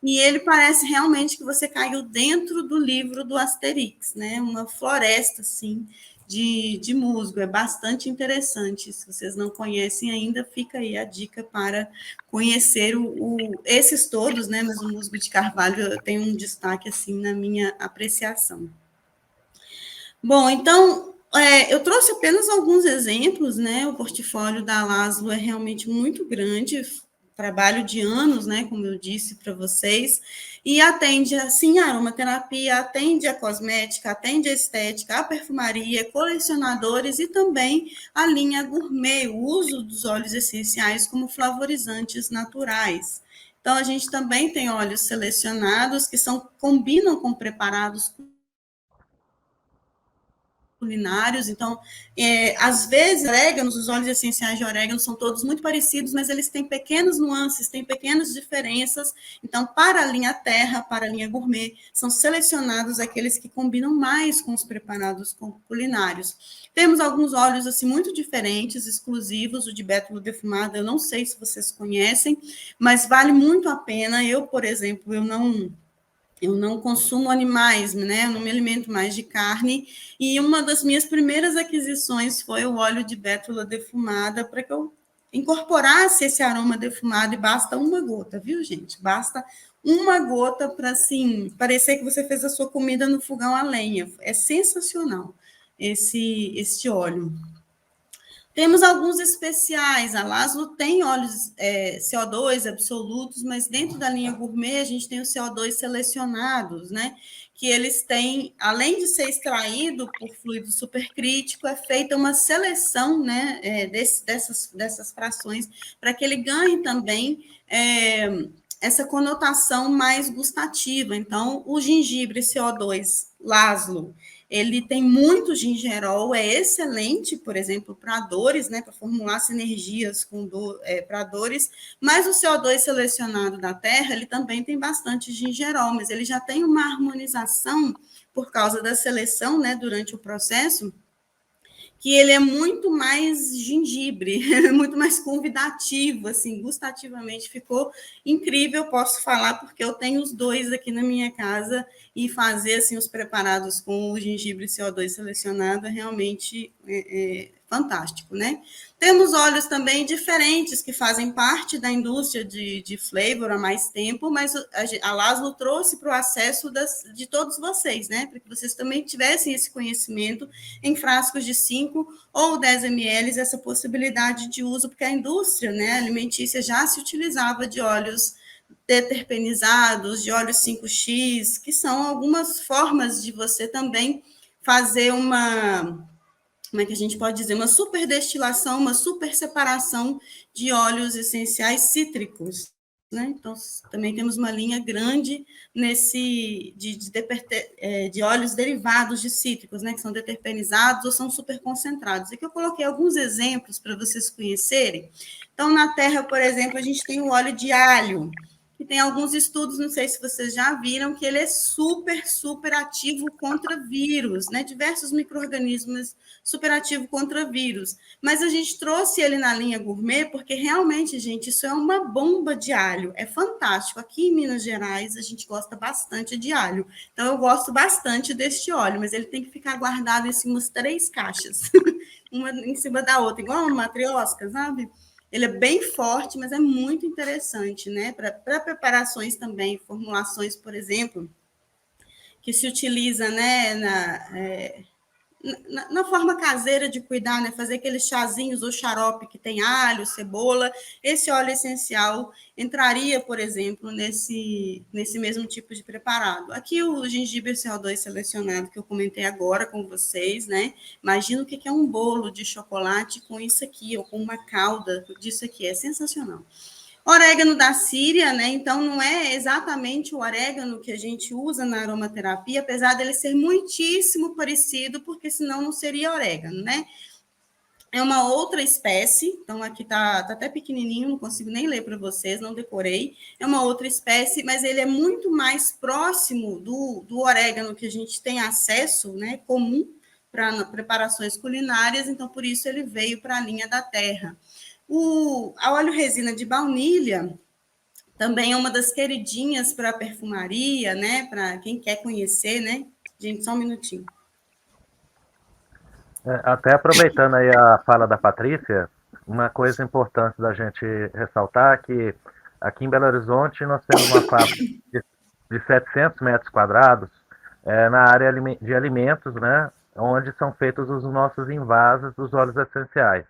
e ele parece realmente que você caiu dentro do livro do Asterix, né, uma floresta, assim, de musgo, é bastante interessante. Se vocês não conhecem ainda, fica aí a dica para conhecer esses todos, né? Mas o musgo de carvalho tem um destaque assim na minha apreciação. Bom, então eu trouxe apenas alguns exemplos, né? O portfólio da Laszlo é realmente muito grande, trabalho de anos, né? Como eu disse para vocês. E atende, assim, a aromaterapia, atende a cosmética, atende a estética, a perfumaria, colecionadores e também a linha gourmet, o uso dos óleos essenciais como flavorizantes naturais. Então, a gente também tem óleos selecionados que combinam com preparados culinários, então, às vezes, oréganos, os óleos essenciais de orégano são todos muito parecidos, mas eles têm pequenas nuances, têm pequenas diferenças, então, para a linha terra, para a linha gourmet, são selecionados aqueles que combinam mais com os preparados culinários. Temos alguns óleos, assim, muito diferentes, exclusivos, o de bétula defumada, eu não sei se vocês conhecem, mas vale muito a pena. Eu, por exemplo, eu não consumo animais, né? Eu não me alimento mais de carne. E uma das minhas primeiras aquisições foi o óleo de bétula defumada, para que eu incorporasse esse aroma defumado, e basta uma gota, viu, gente? Basta uma gota para, assim, parecer que você fez a sua comida no fogão a lenha. É sensacional este óleo. Temos alguns especiais. A Laszlo tem óleos CO2 absolutos, mas dentro da linha gourmet a gente tem os CO2 selecionados, né? Que eles têm, além de ser extraído por fluido supercrítico, é feita uma seleção, né, dessas frações para que ele ganhe também essa conotação mais gustativa. Então, o gengibre CO2 Laszlo, ele tem muito gingerol, é excelente, por exemplo, para dores, né, para formular sinergias para dores, mas o CO2 selecionado da terra, ele também tem bastante gingerol, mas ele já tem uma harmonização por causa da seleção, né, durante o processo, que ele é muito mais gengibre, muito mais convidativo, assim, gustativamente ficou incrível, posso falar, porque eu tenho os dois aqui na minha casa, e fazer, assim, os preparados com o gengibre CO2 selecionado é realmente fantástico, né? Temos óleos também diferentes que fazem parte da indústria de flavor há mais tempo, mas a Laszlo trouxe para o acesso de todos vocês, né? Para que vocês também tivessem esse conhecimento em frascos de 5 ou 10 ml, essa possibilidade de uso, porque a indústria, né, alimentícia já se utilizava de óleos deterpenizados, de óleos 5X, que são algumas formas de você também fazer como é que a gente pode dizer, uma superdestilação, uma super separação de óleos essenciais cítricos, né? Então, também temos uma linha grande de óleos derivados de cítricos, né? Que são deterpenizados ou são super concentrados. Aqui eu coloquei alguns exemplos para vocês conhecerem. Então, na terra, por exemplo, a gente tem o óleo de alho, que tem alguns estudos, não sei se vocês já viram, que ele é super, super ativo contra vírus, né? Diversos micro-organismos super ativo contra vírus. Mas a gente trouxe ele na linha gourmet porque realmente, gente, isso é uma bomba de alho. É fantástico. Aqui em Minas Gerais, a gente gosta bastante de alho. Então, eu gosto bastante deste óleo, mas ele tem que ficar guardado em umas 3 caixas, uma em cima da outra, igual uma matriosca, sabe? Ele é bem forte, mas é muito interessante, né? Para preparações também, formulações, por exemplo, que se utiliza, né, na forma caseira de cuidar, né? Fazer aqueles chazinhos ou xarope que tem alho, cebola. Esse óleo essencial entraria, por exemplo, nesse mesmo tipo de preparado. Aqui o gengibre CO2 selecionado que eu comentei agora com vocês, né? Imagina o que é um bolo de chocolate com isso aqui, ou com uma calda disso aqui, é sensacional. Orégano da Síria, né? Então, não é exatamente o orégano que a gente usa na aromaterapia, apesar dele ser muitíssimo parecido, porque senão não seria orégano, né? É uma outra espécie, então aqui tá até pequenininho, não consigo nem ler para vocês, não decorei. É uma outra espécie, mas ele é muito mais próximo do orégano que a gente tem acesso, né? Comum para preparações culinárias, então por isso ele veio para a linha da terra. A óleo resina de baunilha também é uma das queridinhas para perfumaria, né? Para quem quer conhecer, né? Gente, só um minutinho. Até aproveitando aí a fala da Patrícia, uma coisa importante da gente ressaltar é que aqui em Belo Horizonte nós temos uma fábrica de 700 metros quadrados na área de alimentos, né? Onde são feitos os nossos envases dos óleos essenciais.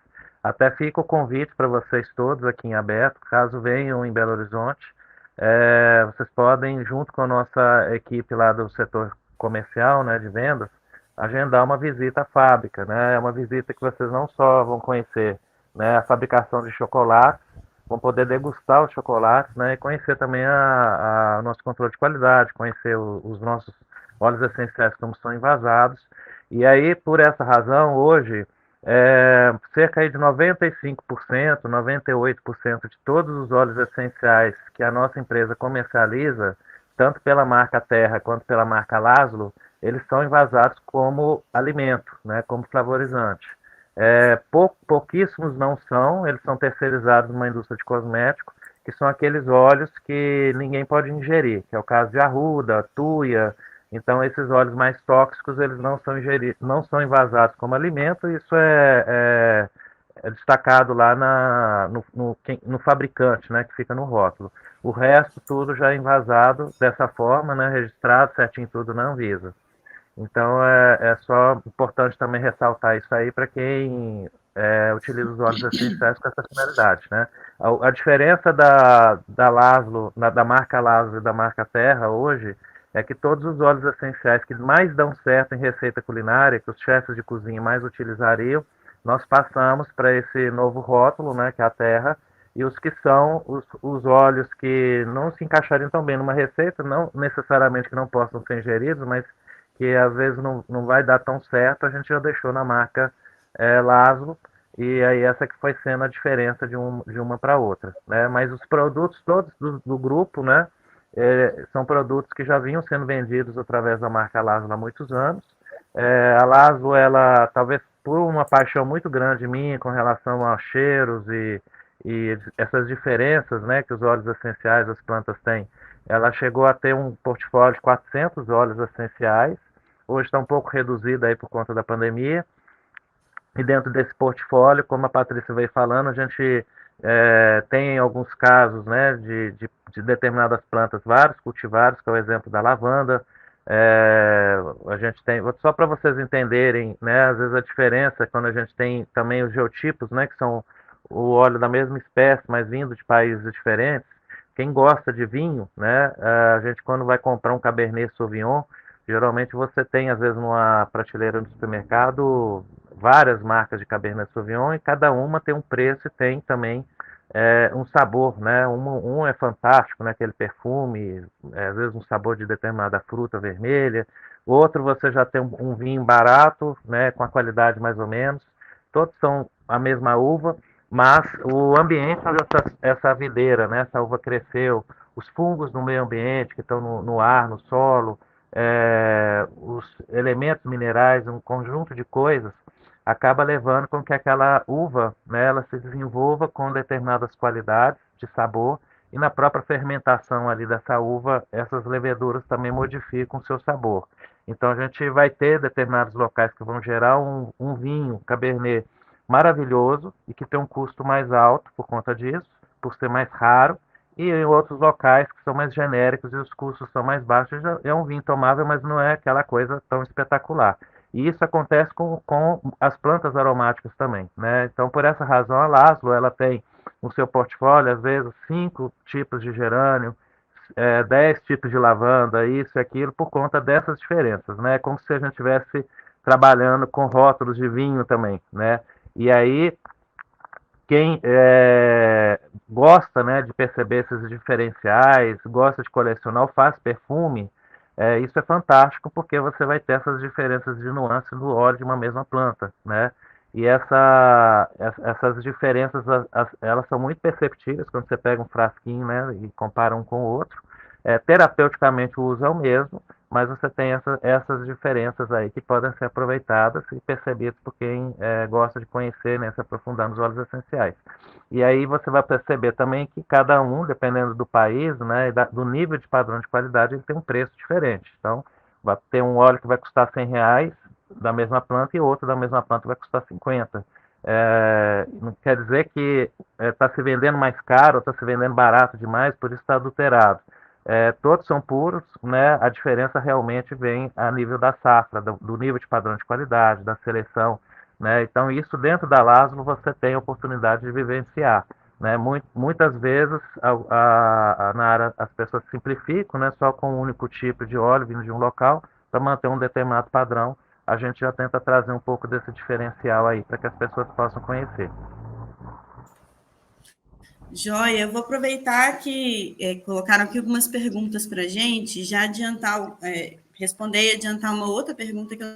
Até fica o convite para vocês todos aqui em aberto, caso venham em Belo Horizonte, vocês podem, junto com a nossa equipe lá do setor comercial, né, de vendas, agendar uma visita à fábrica, né? É uma visita que vocês não só vão conhecer, né, a fabricação de chocolates, vão poder degustar os chocolates, né, e conhecer também o nosso controle de qualidade, conhecer os nossos óleos essenciais como são envasados. E aí, por essa razão, hoje, cerca de 95%, 98% de todos os óleos essenciais que a nossa empresa comercializa, tanto pela marca Terra quanto pela marca Laszlo, eles são envasados como alimento, né, como flavorizante. Pouquíssimos não são, eles são terceirizados numa indústria de cosméticos, que são aqueles óleos que ninguém pode ingerir, que é o caso de arruda, tuia. Então, esses óleos mais tóxicos, eles não são envasados como alimento, e isso destacado lá no fabricante, né, que fica no rótulo. O resto tudo já é envasado dessa forma, né, registrado certinho tudo na Anvisa. Então é só importante também ressaltar isso aí para quem utiliza os óleos essenciais com essa finalidade, né? A diferença da Laszlo, da marca Laszlo e da marca Terra hoje é que todos os óleos essenciais que mais dão certo em receita culinária, que os chefes de cozinha mais utilizariam, nós passamos para esse novo rótulo, né, que é a Terra, e os que são os óleos que não se encaixariam tão bem numa receita, não necessariamente que não possam ser ingeridos, mas que às vezes não vai dar tão certo, a gente já deixou na marca Laszlo, e aí essa que foi sendo a diferença de uma para outra, né? Mas os produtos todos do grupo, né, são produtos que já vinham sendo vendidos através da marca Laszlo há muitos anos. A Laszlo, ela talvez por uma paixão muito grande minha com relação aos cheiros e essas diferenças, né, que os óleos essenciais das plantas têm, ela chegou a ter um portfólio de 400 óleos essenciais. Hoje está um pouco reduzido aí por conta da pandemia. E dentro desse portfólio, como a Patrícia veio falando, a gente tem alguns casos, né, de determinadas plantas, vários cultivares, que é o exemplo da lavanda. A gente tem, só para vocês entenderem, né, às vezes a diferença quando a gente tem também os geotipos, né, que são o óleo da mesma espécie, mas vindo de países diferentes. Quem gosta de vinho, né, a gente quando vai comprar um Cabernet Sauvignon, geralmente você tem, às vezes, numa prateleira no supermercado, várias marcas de Cabernet Sauvignon e cada uma tem um preço e tem também um sabor, né? Um é fantástico, né? Aquele perfume, às vezes um sabor de determinada fruta vermelha. O outro você já tem um vinho barato, né? Com a qualidade mais ou menos. Todos são a mesma uva, mas o ambiente onde essa videira, né? Essa uva cresceu, os fungos no meio ambiente que estão no ar, no solo, os elementos minerais, um conjunto de coisas, acaba levando com que aquela uva, né, ela se desenvolva com determinadas qualidades de sabor e na própria fermentação ali dessa uva, essas leveduras também modificam o seu sabor. Então a gente vai ter determinados locais que vão gerar um vinho Cabernet maravilhoso e que tem um custo mais alto por conta disso, por ser mais raro, e em outros locais que são mais genéricos e os custos são mais baixos, já é um vinho tomável, mas não é aquela coisa tão espetacular. E isso acontece com as plantas aromáticas também, né? Então, por essa razão, a Laszlo, ela tem no seu portfólio, às vezes, 5 tipos de gerânio, 10 tipos de lavanda, isso e aquilo, por conta dessas diferenças, né? Como se a gente estivesse trabalhando com rótulos de vinho também, né? E aí, quem gosta, né, de perceber esses diferenciais, gosta de colecionar ou faz perfume, isso é fantástico porque você vai ter essas diferenças de nuances do óleo de uma mesma planta, né? E essas diferenças, elas são muito perceptíveis quando você pega um frasquinho, né, e compara um com o outro. Terapeuticamente o uso é o mesmo, mas você tem essas diferenças aí que podem ser aproveitadas e percebidas por quem gosta de conhecer, né, se aprofundar nos óleos essenciais. E aí você vai perceber também que cada um, dependendo do país, né, e do nível de padrão de qualidade, ele tem um preço diferente. Então, vai ter um óleo que vai custar R$ 100 da mesma planta e outro da mesma planta vai custar 50. Não quer dizer que está se vendendo mais caro, está se vendendo barato demais, por isso está adulterado. Todos são puros, né? A diferença realmente vem a nível da safra, do nível de padrão de qualidade, da seleção, né? Então, isso dentro da Laszlo você tem a oportunidade de vivenciar, né? Muitas vezes na área as pessoas simplificam, né? Só com um único tipo de óleo vindo de um local para manter um determinado padrão. A gente já tenta trazer um pouco desse diferencial aí para que as pessoas possam conhecer. Joia, eu vou aproveitar que colocaram aqui algumas perguntas para a gente, já adiantar, responder e adiantar uma outra pergunta que eu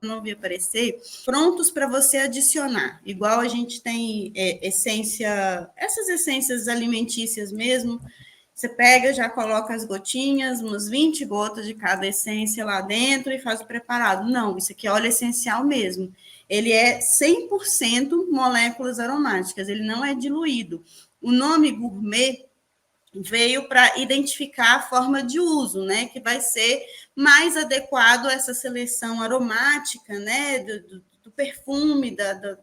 não vi aparecer, prontos para você adicionar, igual a gente tem essência, essas essências alimentícias mesmo, você pega, já coloca as gotinhas, umas 20 gotas de cada essência lá dentro e faz o preparado. Não, isso aqui é óleo essencial mesmo. Ele é 100% moléculas aromáticas, ele não é diluído. O nome gourmet veio para identificar a forma de uso, né, que vai ser mais adequado a essa seleção aromática, né, do perfume,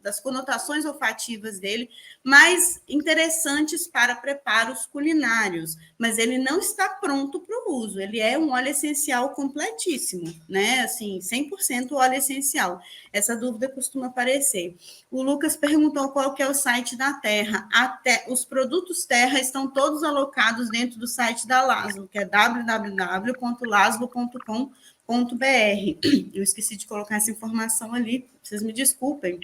das conotações olfativas dele, mais interessantes para preparos culinários, mas ele não está pronto para o uso, ele é um óleo essencial completíssimo, né, assim, 100% óleo essencial. Essa dúvida costuma aparecer. O Lucas perguntou qual que é o site da Terra. Os produtos Terra estão todos alocados dentro do site da Laszlo, que é www.laszlo.com.br. Eu esqueci de colocar essa informação ali, vocês me desculpem.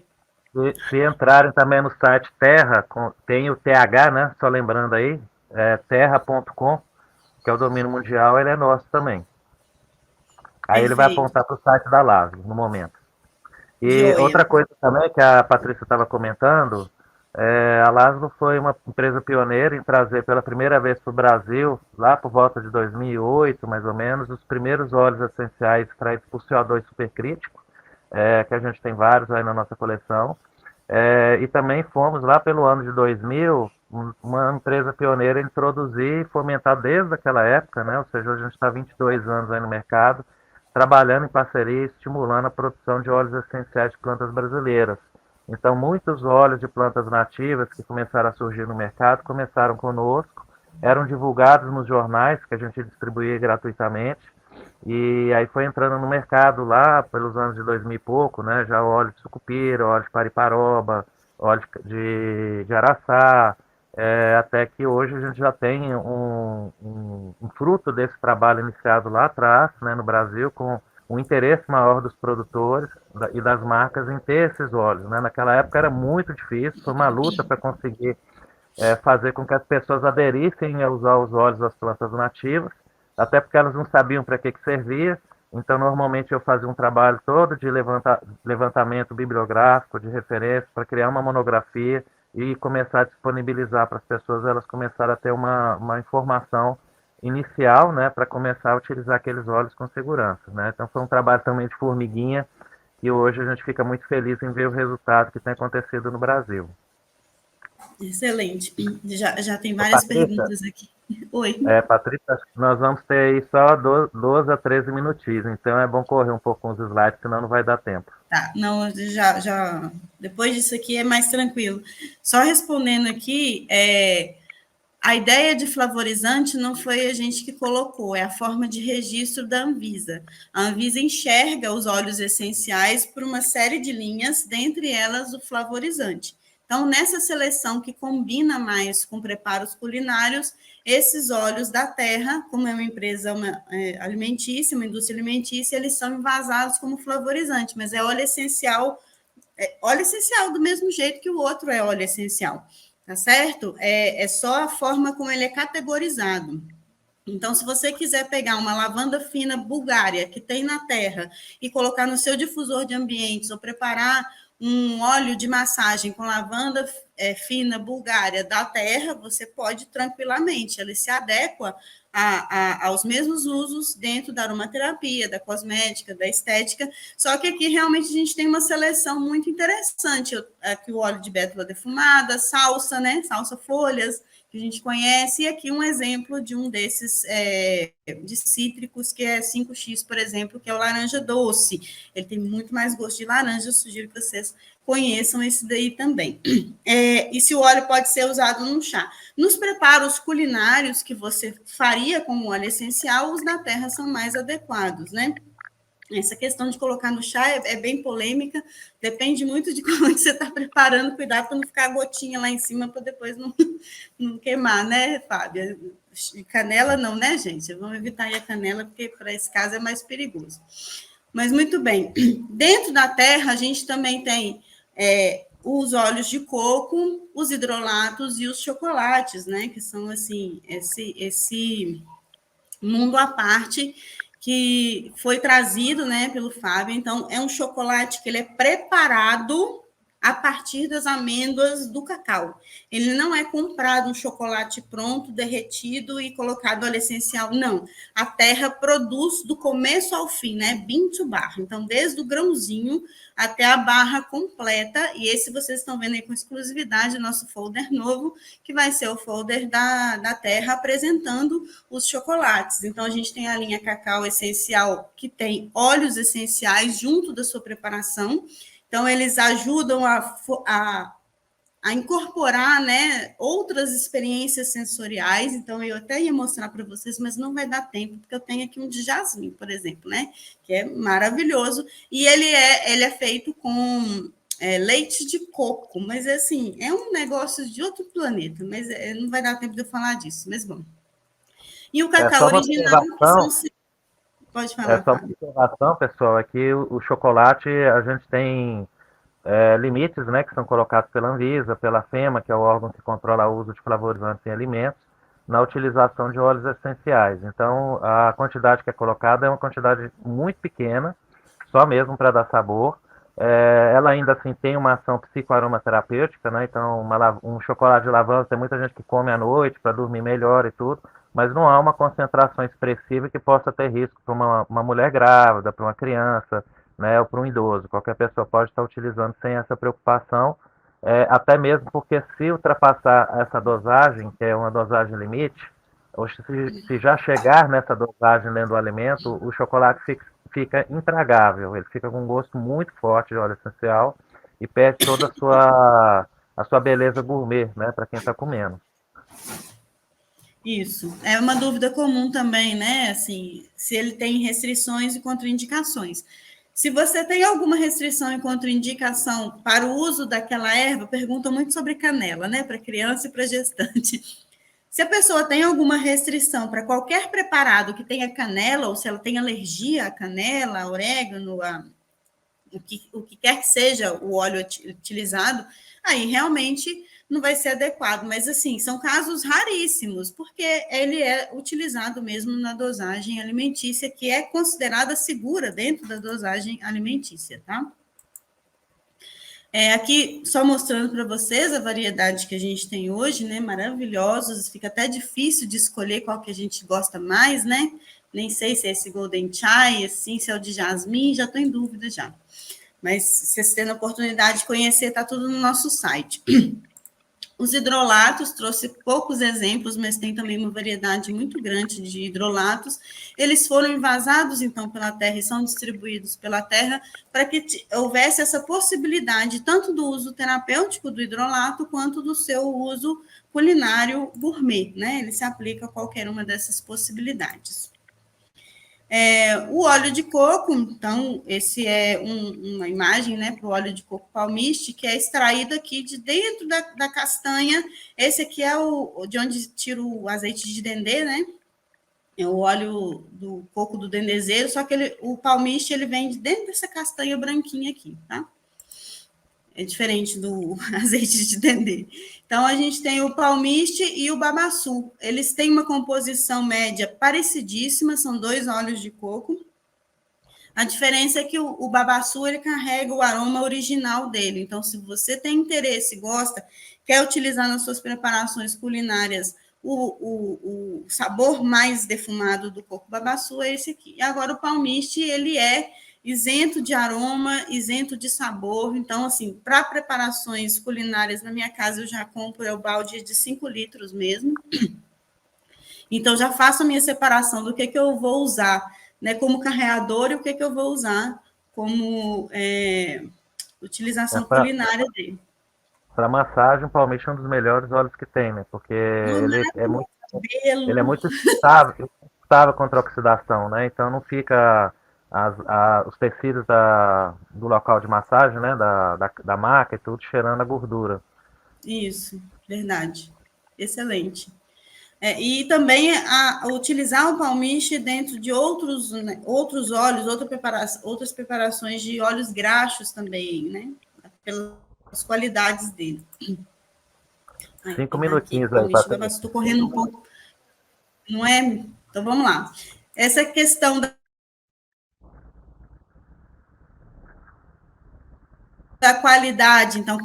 Se entrarem também no site Terra, tem o TH, né? Só lembrando aí, terra.com, que é o domínio mundial, ele é nosso também. Aí ele vai apontar para o site da Laszlo, no momento. E outra coisa também que a Patrícia estava comentando, a Laszlo foi uma empresa pioneira em trazer pela primeira vez para o Brasil, lá por volta de 2008, mais ou menos, os primeiros óleos essenciais extraídos por CO2 supercrítico, que a gente tem vários aí na nossa coleção. E também fomos lá pelo ano de 2000, uma empresa pioneira em introduzir e fomentar desde aquela época, né? Ou seja, hoje a gente está 22 anos aí no mercado, trabalhando em parceria e estimulando a produção de óleos essenciais de plantas brasileiras. Então, muitos óleos de plantas nativas que começaram a surgir no mercado começaram conosco, eram divulgados nos jornais que a gente distribuía gratuitamente, e aí foi entrando no mercado lá pelos anos de 2000 e pouco, né? Já óleo de sucupira, óleo de pariparoba, óleo de araçá, até que hoje a gente já tem um fruto desse trabalho iniciado lá atrás, né, no Brasil, com um interesse maior dos produtores e das marcas em ter esses óleos, né? Naquela época era muito difícil, foi uma luta para conseguir fazer com que as pessoas aderissem a usar os óleos das plantas nativas, até porque elas não sabiam para que servia. Então, normalmente eu fazia um trabalho todo de levantamento bibliográfico, de referência, para criar uma monografia e começar a disponibilizar para as pessoas, elas começaram a ter uma informação inicial, né, para começar a utilizar aqueles óleos com segurança, né? Então, foi um trabalho também de formiguinha e hoje a gente fica muito feliz em ver o resultado que tem acontecido no Brasil. Excelente. Já tem várias perguntas aqui. Oi. Patrícia, nós vamos ter aí só 12 a 13 minutinhos, então é bom correr um pouco com os slides, senão não vai dar tempo. Tá, não, já depois disso aqui é mais tranquilo. Só respondendo aqui, a ideia de flavorizante não foi a gente que colocou, é a forma de registro da Anvisa. A Anvisa enxerga os óleos essenciais por uma série de linhas, dentre elas o flavorizante. Então, nessa seleção que combina mais com preparos culinários, esses óleos da terra, como é uma empresa alimentícia, uma indústria alimentícia, eles são envasados como flavorizante, mas é óleo essencial do mesmo jeito que o outro é óleo essencial, tá certo? É só a forma como ele é categorizado. Então, se você quiser pegar uma lavanda fina bulgária que tem na terra e colocar no seu difusor de ambientes ou preparar um óleo de massagem com lavanda fina bulgária da terra, você pode tranquilamente, ele se adequa aos mesmos usos dentro da aromaterapia, da cosmética, da estética, só que aqui realmente a gente tem uma seleção muito interessante, aqui o óleo de bétula defumada, salsa, né, salsa folhas, que a gente conhece, e aqui um exemplo de um desses de cítricos, que é 5X, por exemplo, que é o laranja doce. Ele tem muito mais gosto de laranja, eu sugiro que vocês conheçam esse daí também. E se o óleo pode ser usado num chá. Nos preparos culinários que você faria com o óleo essencial, os da terra são mais adequados, né? Essa questão de colocar no chá é bem polêmica, depende muito de como você está preparando, cuidado para não ficar a gotinha lá em cima, para depois não queimar, né, Fábio? Canela não, né, gente? Vamos evitar aí a canela, porque para esse caso é mais perigoso. Mas muito bem. Dentro da terra, a gente também tem os óleos de coco, os hidrolatos e os chocolates, né? Que são, assim, esse mundo à parte que foi trazido, né, pelo Fábio. Então, é um chocolate que ele é preparado a partir das amêndoas do cacau. Ele não é comprado um chocolate pronto, derretido e colocado óleo essencial, não. A terra produz do começo ao fim, né? Bean to bar. Então, desde o grãozinho até a barra completa. E esse vocês estão vendo aí com exclusividade, nosso folder novo, que vai ser o folder da terra apresentando os chocolates. Então, a gente tem a linha cacau essencial, que tem óleos essenciais junto da sua preparação. Então, eles ajudam a incorporar, né, outras experiências sensoriais. Então, eu até ia mostrar para vocês, mas não vai dar tempo, porque eu tenho aqui um de jasmim, por exemplo, né, que é maravilhoso. E ele é feito com leite de coco, mas, assim, é um negócio de outro planeta, mas não vai dar tempo de eu falar disso, mas bom. E o cacau Só uma original, que observação, são... Pode falar, só uma Fábio. observação, pessoal, é que o chocolate, a gente tem limites, né, que são colocados pela Anvisa, pela FEMA, que é o órgão que controla o uso de flavorizantes em alimentos, na utilização de óleos essenciais. Então, a quantidade que é colocada é uma quantidade muito pequena, só mesmo para dar sabor. Ela ainda assim tem uma ação psicoaromaterapêutica, né? Então, um chocolate de lavanda, tem muita gente que come à noite para dormir melhor e tudo, mas não há uma concentração expressiva que possa ter risco para uma mulher grávida, para uma criança, né, ou para um idoso. Qualquer pessoa pode estar utilizando sem essa preocupação, até mesmo porque se ultrapassar essa dosagem, que é uma dosagem limite, ou se já chegar nessa dosagem dentro do alimento, o chocolate fica intragável, ele fica com um gosto muito forte de óleo essencial e perde toda a sua beleza gourmet, né, para quem está comendo. Isso. É uma dúvida comum também, né? Assim, se ele tem restrições e contraindicações. Se você tem alguma restrição e contraindicação para o uso daquela erva, pergunta muito sobre canela, né? Para criança e para gestante. Se a pessoa tem alguma restrição para qualquer preparado que tenha canela, ou se ela tem alergia à canela, a orégano, o que quer que seja o óleo utilizado, aí realmente não vai ser adequado. Mas, assim, são casos raríssimos, porque ele é utilizado mesmo na dosagem alimentícia, que é considerada segura dentro da dosagem alimentícia, tá? Aqui, só mostrando para vocês a variedade que a gente tem hoje, né? Maravilhosos, fica até difícil de escolher qual que a gente gosta mais, né? Nem sei se é esse Golden Chai, assim, se é o de jasmim, já estou em dúvida já. Mas se vocês tendo a oportunidade de conhecer, está tudo no nosso site. Os hidrolatos, trouxe poucos exemplos, mas tem também uma variedade muito grande de hidrolatos. Eles foram envasados, então, pela terra e são distribuídos pela terra para que houvesse essa possibilidade tanto do uso terapêutico do hidrolato quanto do seu uso culinário gourmet, né? Ele se aplica a qualquer uma dessas possibilidades. O óleo de coco, então, esse é uma imagem, né, para o óleo de coco palmiste, que é extraído aqui de dentro da castanha. Esse aqui é de onde tira o azeite de dendê, né? É o óleo do coco do dendezeiro, só que o palmiste ele vem de dentro dessa castanha branquinha aqui, tá? É diferente do azeite de dendê. Então, a gente tem o palmiste e o babaçu. Eles têm uma composição média parecidíssima, são 2 óleos de coco. A diferença é que o babaçu, ele carrega o aroma original dele. Então, se você tem interesse, gosta, quer utilizar nas suas preparações culinárias o sabor mais defumado do coco babaçu, é esse aqui. E agora, o palmiste, ele é isento de aroma, isento de sabor. Então, assim, para preparações culinárias na minha casa, eu já compro o balde de 5 litros mesmo. Então, já faço a minha separação do que eu vou usar, né, como carreador e o que eu vou usar como utilização culinária dele. Para massagem, o palmiste é um dos melhores óleos que tem, né? Porque ele é muito estável contra a oxidação, né? Então não fica os tecidos do local de massagem, né? Da maca e tudo cheirando a gordura. Isso, verdade. Excelente. E também utilizar o palmiste dentro de outros óleos, outras preparações de óleos graxos também, né? Pelas qualidades dele. 5 minutinhos aí. Estou correndo um pouco. Não é? Então, vamos lá. Essa questão da qualidade, então,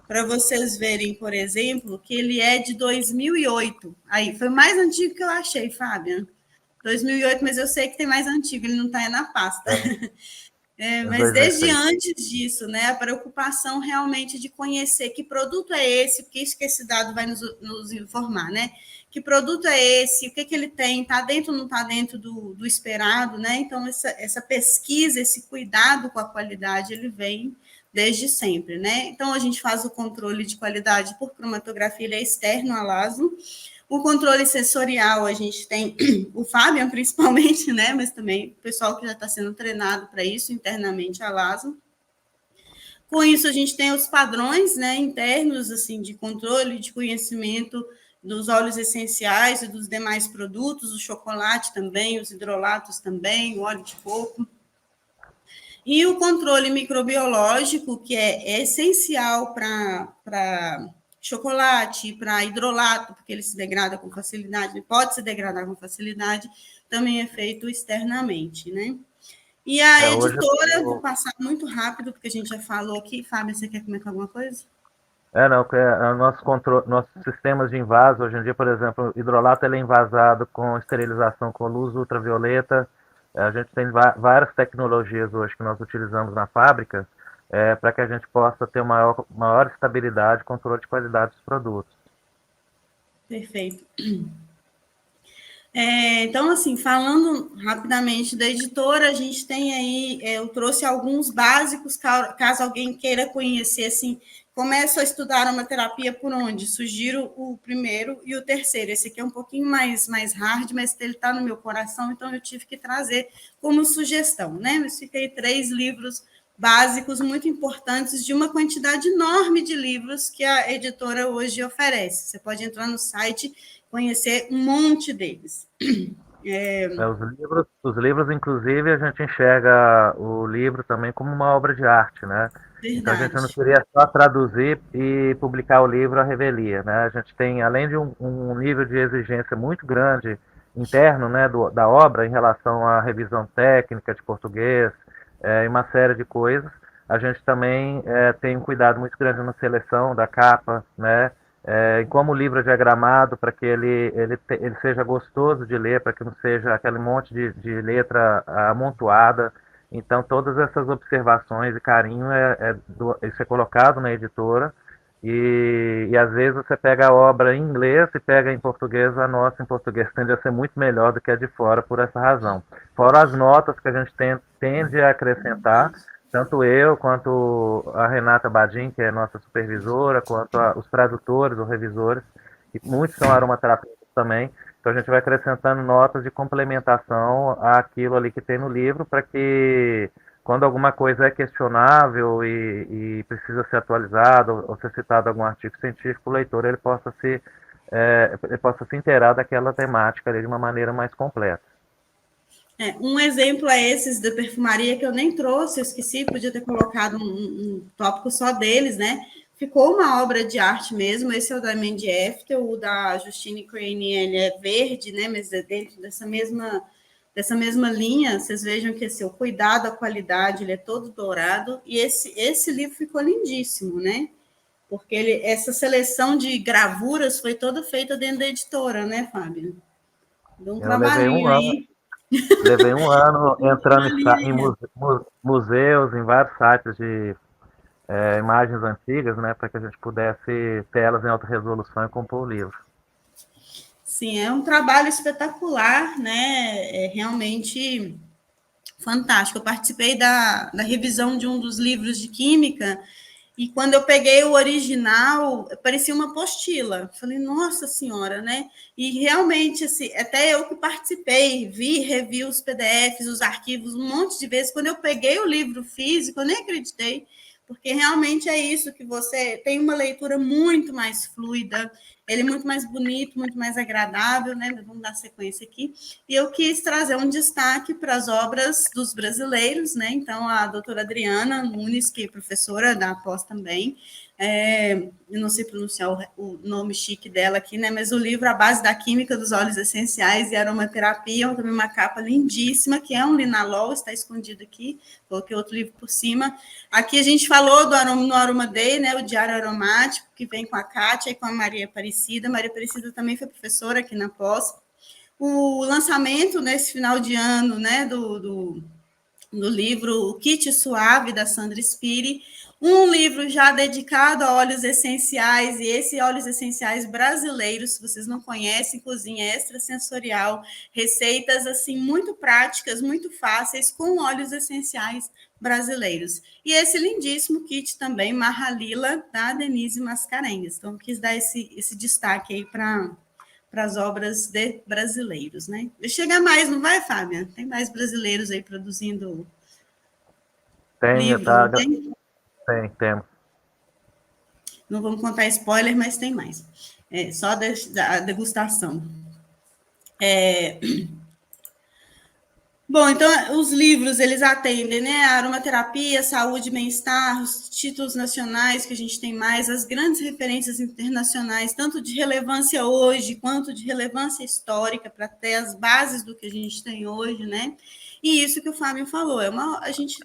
para vocês verem, por exemplo, que ele é de 2008. Aí, foi mais antigo que eu achei, Fábio. 2008, mas eu sei que tem mais antigo, ele não está na pasta. Mas desde antes disso, né, a preocupação realmente de conhecer que produto é esse, porque isso que esse dado vai nos informar, né? Que produto é esse, o que ele tem, está dentro ou não está dentro do esperado, né? Então, essa pesquisa, esse cuidado com a qualidade, ele vem desde sempre, né? Então, a gente faz o controle de qualidade por cromatografia, ele é externo à LASO. O controle sensorial, a gente tem o Fábio, principalmente, né? Mas também o pessoal que já está sendo treinado para isso internamente, a LASO. Com isso, a gente tem os padrões, né, internos, assim, de controle, de conhecimento dos óleos essenciais e dos demais produtos, o chocolate também, os hidrolatos também, o óleo de coco. E o controle microbiológico, que é essencial para chocolate, para hidrolato, porque ele se degrada com facilidade, ele pode se degradar com facilidade, também é feito externamente, né? E a editora, vou passar muito rápido, porque a gente já falou aqui. Fábio, você quer comentar alguma coisa? Não, nossos sistemas de envase, hoje em dia, por exemplo, o hidrolato ele é envasado com esterilização com luz ultravioleta. A gente tem várias tecnologias hoje que nós utilizamos na fábrica para que a gente possa ter maior estabilidade e controle de qualidade dos produtos. Perfeito. Então, assim, falando rapidamente da editora, a gente tem aí, eu trouxe alguns básicos, caso alguém queira conhecer, assim, começa a estudar aromaterapia por onde? Sugiro o primeiro e o terceiro. Esse aqui é um pouquinho mais hard, mas ele está no meu coração, então eu tive que trazer como sugestão, né? Mas fiquei 3 livros básicos muito importantes de uma quantidade enorme de livros que a editora hoje oferece. Você pode entrar no site, conhecer um monte deles. Os livros, inclusive, a gente enxerga o livro também como uma obra de arte, né? Verdade. Então a gente não queria só traduzir e publicar o livro à revelia, né? A gente tem, além de um nível de exigência muito grande interno, né, da obra em relação à revisão técnica de português e uma série de coisas, a gente também tem um cuidado muito grande na seleção da capa, né? Em como o livro é diagramado, para que ele seja gostoso de ler, para que não seja aquele monte de letra amontoada. Então, todas essas observações e carinho isso é colocado na editora. E às vezes você pega a obra em inglês e pega em português, a nossa em português tende a ser muito melhor do que a de fora por essa razão. Fora as notas que a gente tende a acrescentar, tanto eu quanto a Renata Badin, que é nossa supervisora, quanto os tradutores ou revisores, e muitos são aromaterapeutas também. Então a gente vai acrescentando notas de complementação àquilo ali que tem no livro, para que quando alguma coisa é questionável e precisa ser atualizado ou ser citado algum artigo científico, o leitor ele possa se inteirar daquela temática ali de uma maneira mais completa. Um exemplo é esses da perfumaria que eu nem trouxe, eu esqueci, podia ter colocado um tópico só deles, né? Ficou uma obra de arte mesmo, esse é o da Mandy After, o da Justine Crane, ele é verde, né? Mas é dentro dessa mesma linha, vocês vejam que o cuidado, a qualidade, ele é todo dourado, e esse livro ficou lindíssimo, né? Porque essa seleção de gravuras foi toda feita dentro da editora, né, Fábio? Deu um trabalhinho aí. Levei um ano entrando em museus, em vários sites de imagens antigas, né, para que a gente pudesse ter elas em alta resolução e compor o livro. Sim, é um trabalho espetacular, né? É realmente fantástico. Eu participei da revisão de um dos livros de química e quando eu peguei o original, parecia uma apostila. Falei, nossa senhora, né? E realmente, assim, até eu que participei, revi os PDFs, os arquivos, um monte de vezes. Quando eu peguei o livro físico, eu nem acreditei, porque realmente é isso, que você tem uma leitura muito mais fluida, ele é muito mais bonito, muito mais agradável, né? Vamos dar sequência aqui. E eu quis trazer um destaque para as obras dos brasileiros, né? Então, a doutora Adriana Nunes, que é professora da pós também, eu não sei pronunciar o nome chique dela aqui, né? Mas o livro A Base da Química dos Óleos Essenciais e Aromaterapia, também uma capa lindíssima, que é um linalol, está escondido aqui, coloquei outro livro por cima. Aqui a gente falou no Aroma Day, né? O Diário Aromático, que vem com a Kátia e com a Maria Aparecida. Maria Aparecida também foi professora aqui na pós. O lançamento nesse final de ano, né? Do livro O Kit Suave, da Sandra Spiri, um livro já dedicado a óleos essenciais, e esses óleos essenciais brasileiros, se vocês não conhecem, cozinha extrasensorial, receitas assim muito práticas, muito fáceis, com óleos essenciais brasileiros. E esse lindíssimo kit também, Marralila, da Denise Mascarenhas. Então, quis dar esse destaque aí para as obras de brasileiros, né? Vai chegar mais, não vai, Fábia? Tem mais brasileiros aí produzindo livros, tá, não tem? temos. Não vamos contar spoiler, mas tem mais. Só a degustação. Bom, então, os livros, eles atendem, né? A aromaterapia, saúde e bem-estar, os títulos nacionais que a gente tem mais, as grandes referências internacionais, tanto de relevância hoje, quanto de relevância histórica, para ter as bases do que a gente tem hoje, né? E isso que o Fábio falou, a gente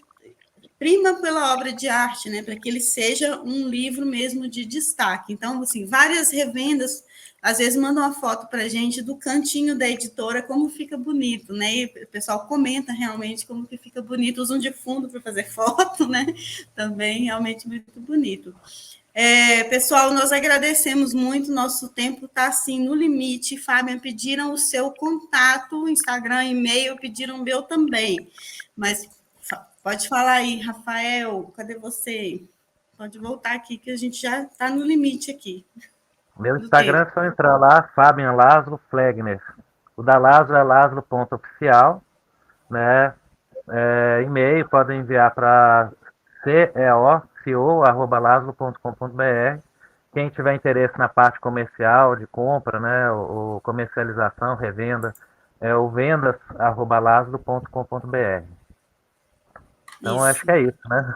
prima pela obra de arte, né? Para que ele seja um livro mesmo de destaque. Então, assim, várias revendas às vezes mandam uma foto para a gente do cantinho da editora, como fica bonito, né? E o pessoal comenta realmente como que fica bonito, usam de fundo para fazer foto, né? Também realmente muito bonito. Pessoal, nós agradecemos muito, nosso tempo está assim no limite. Fábio, pediram o seu contato, Instagram, e-mail, pediram o meu também. Mas pode falar aí, Rafael, cadê você? Pode voltar aqui, que a gente já está no limite aqui. Meu Instagram é só entrar lá, Fabian Laszlo Flegner. O da Laszlo é laszlo.oficial, né? E-mail podem enviar para ceo@laszlo.com.br. Quem tiver interesse na parte comercial, de compra, né? Ou comercialização, revenda, é o vendas@laszlo.com.br. Então, acho que é isso, né?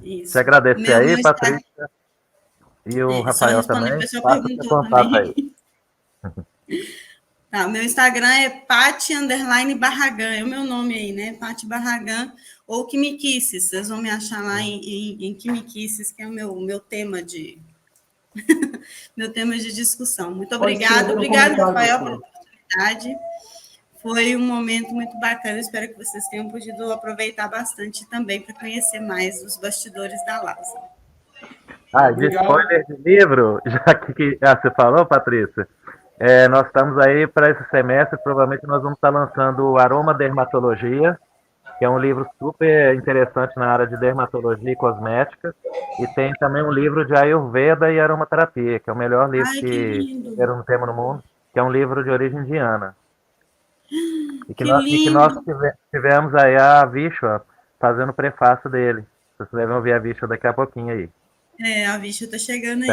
Isso. Te agradecer aí, Patrícia. E o Rafael também. Passa o seu contato aí. Tá, o meu Instagram é Pati_Barragan, é o meu nome aí, né? Pati Barragan, ou Quimiquices. Vocês vão me achar lá em Quimiquices, que é o meu tema de meu tema de discussão. Muito obrigada. Obrigada, Rafael, pela oportunidade. Foi um momento muito bacana. Espero que vocês tenham podido aproveitar bastante também para conhecer mais os bastidores da LASA. De spoiler de livro, já que você falou, Patrícia, nós estamos aí para esse semestre, provavelmente nós vamos estar lançando o Aroma Dermatologia, que é um livro super interessante na área de dermatologia e cosmética, e tem também um livro de Ayurveda e aromaterapia, que é o melhor livro que não temos no mundo, que é um livro de origem indiana. E que nós tivemos aí a Vishwa fazendo o prefácio dele. Vocês devem ouvir a Vishwa daqui a pouquinho aí. A Vishwa está chegando aí.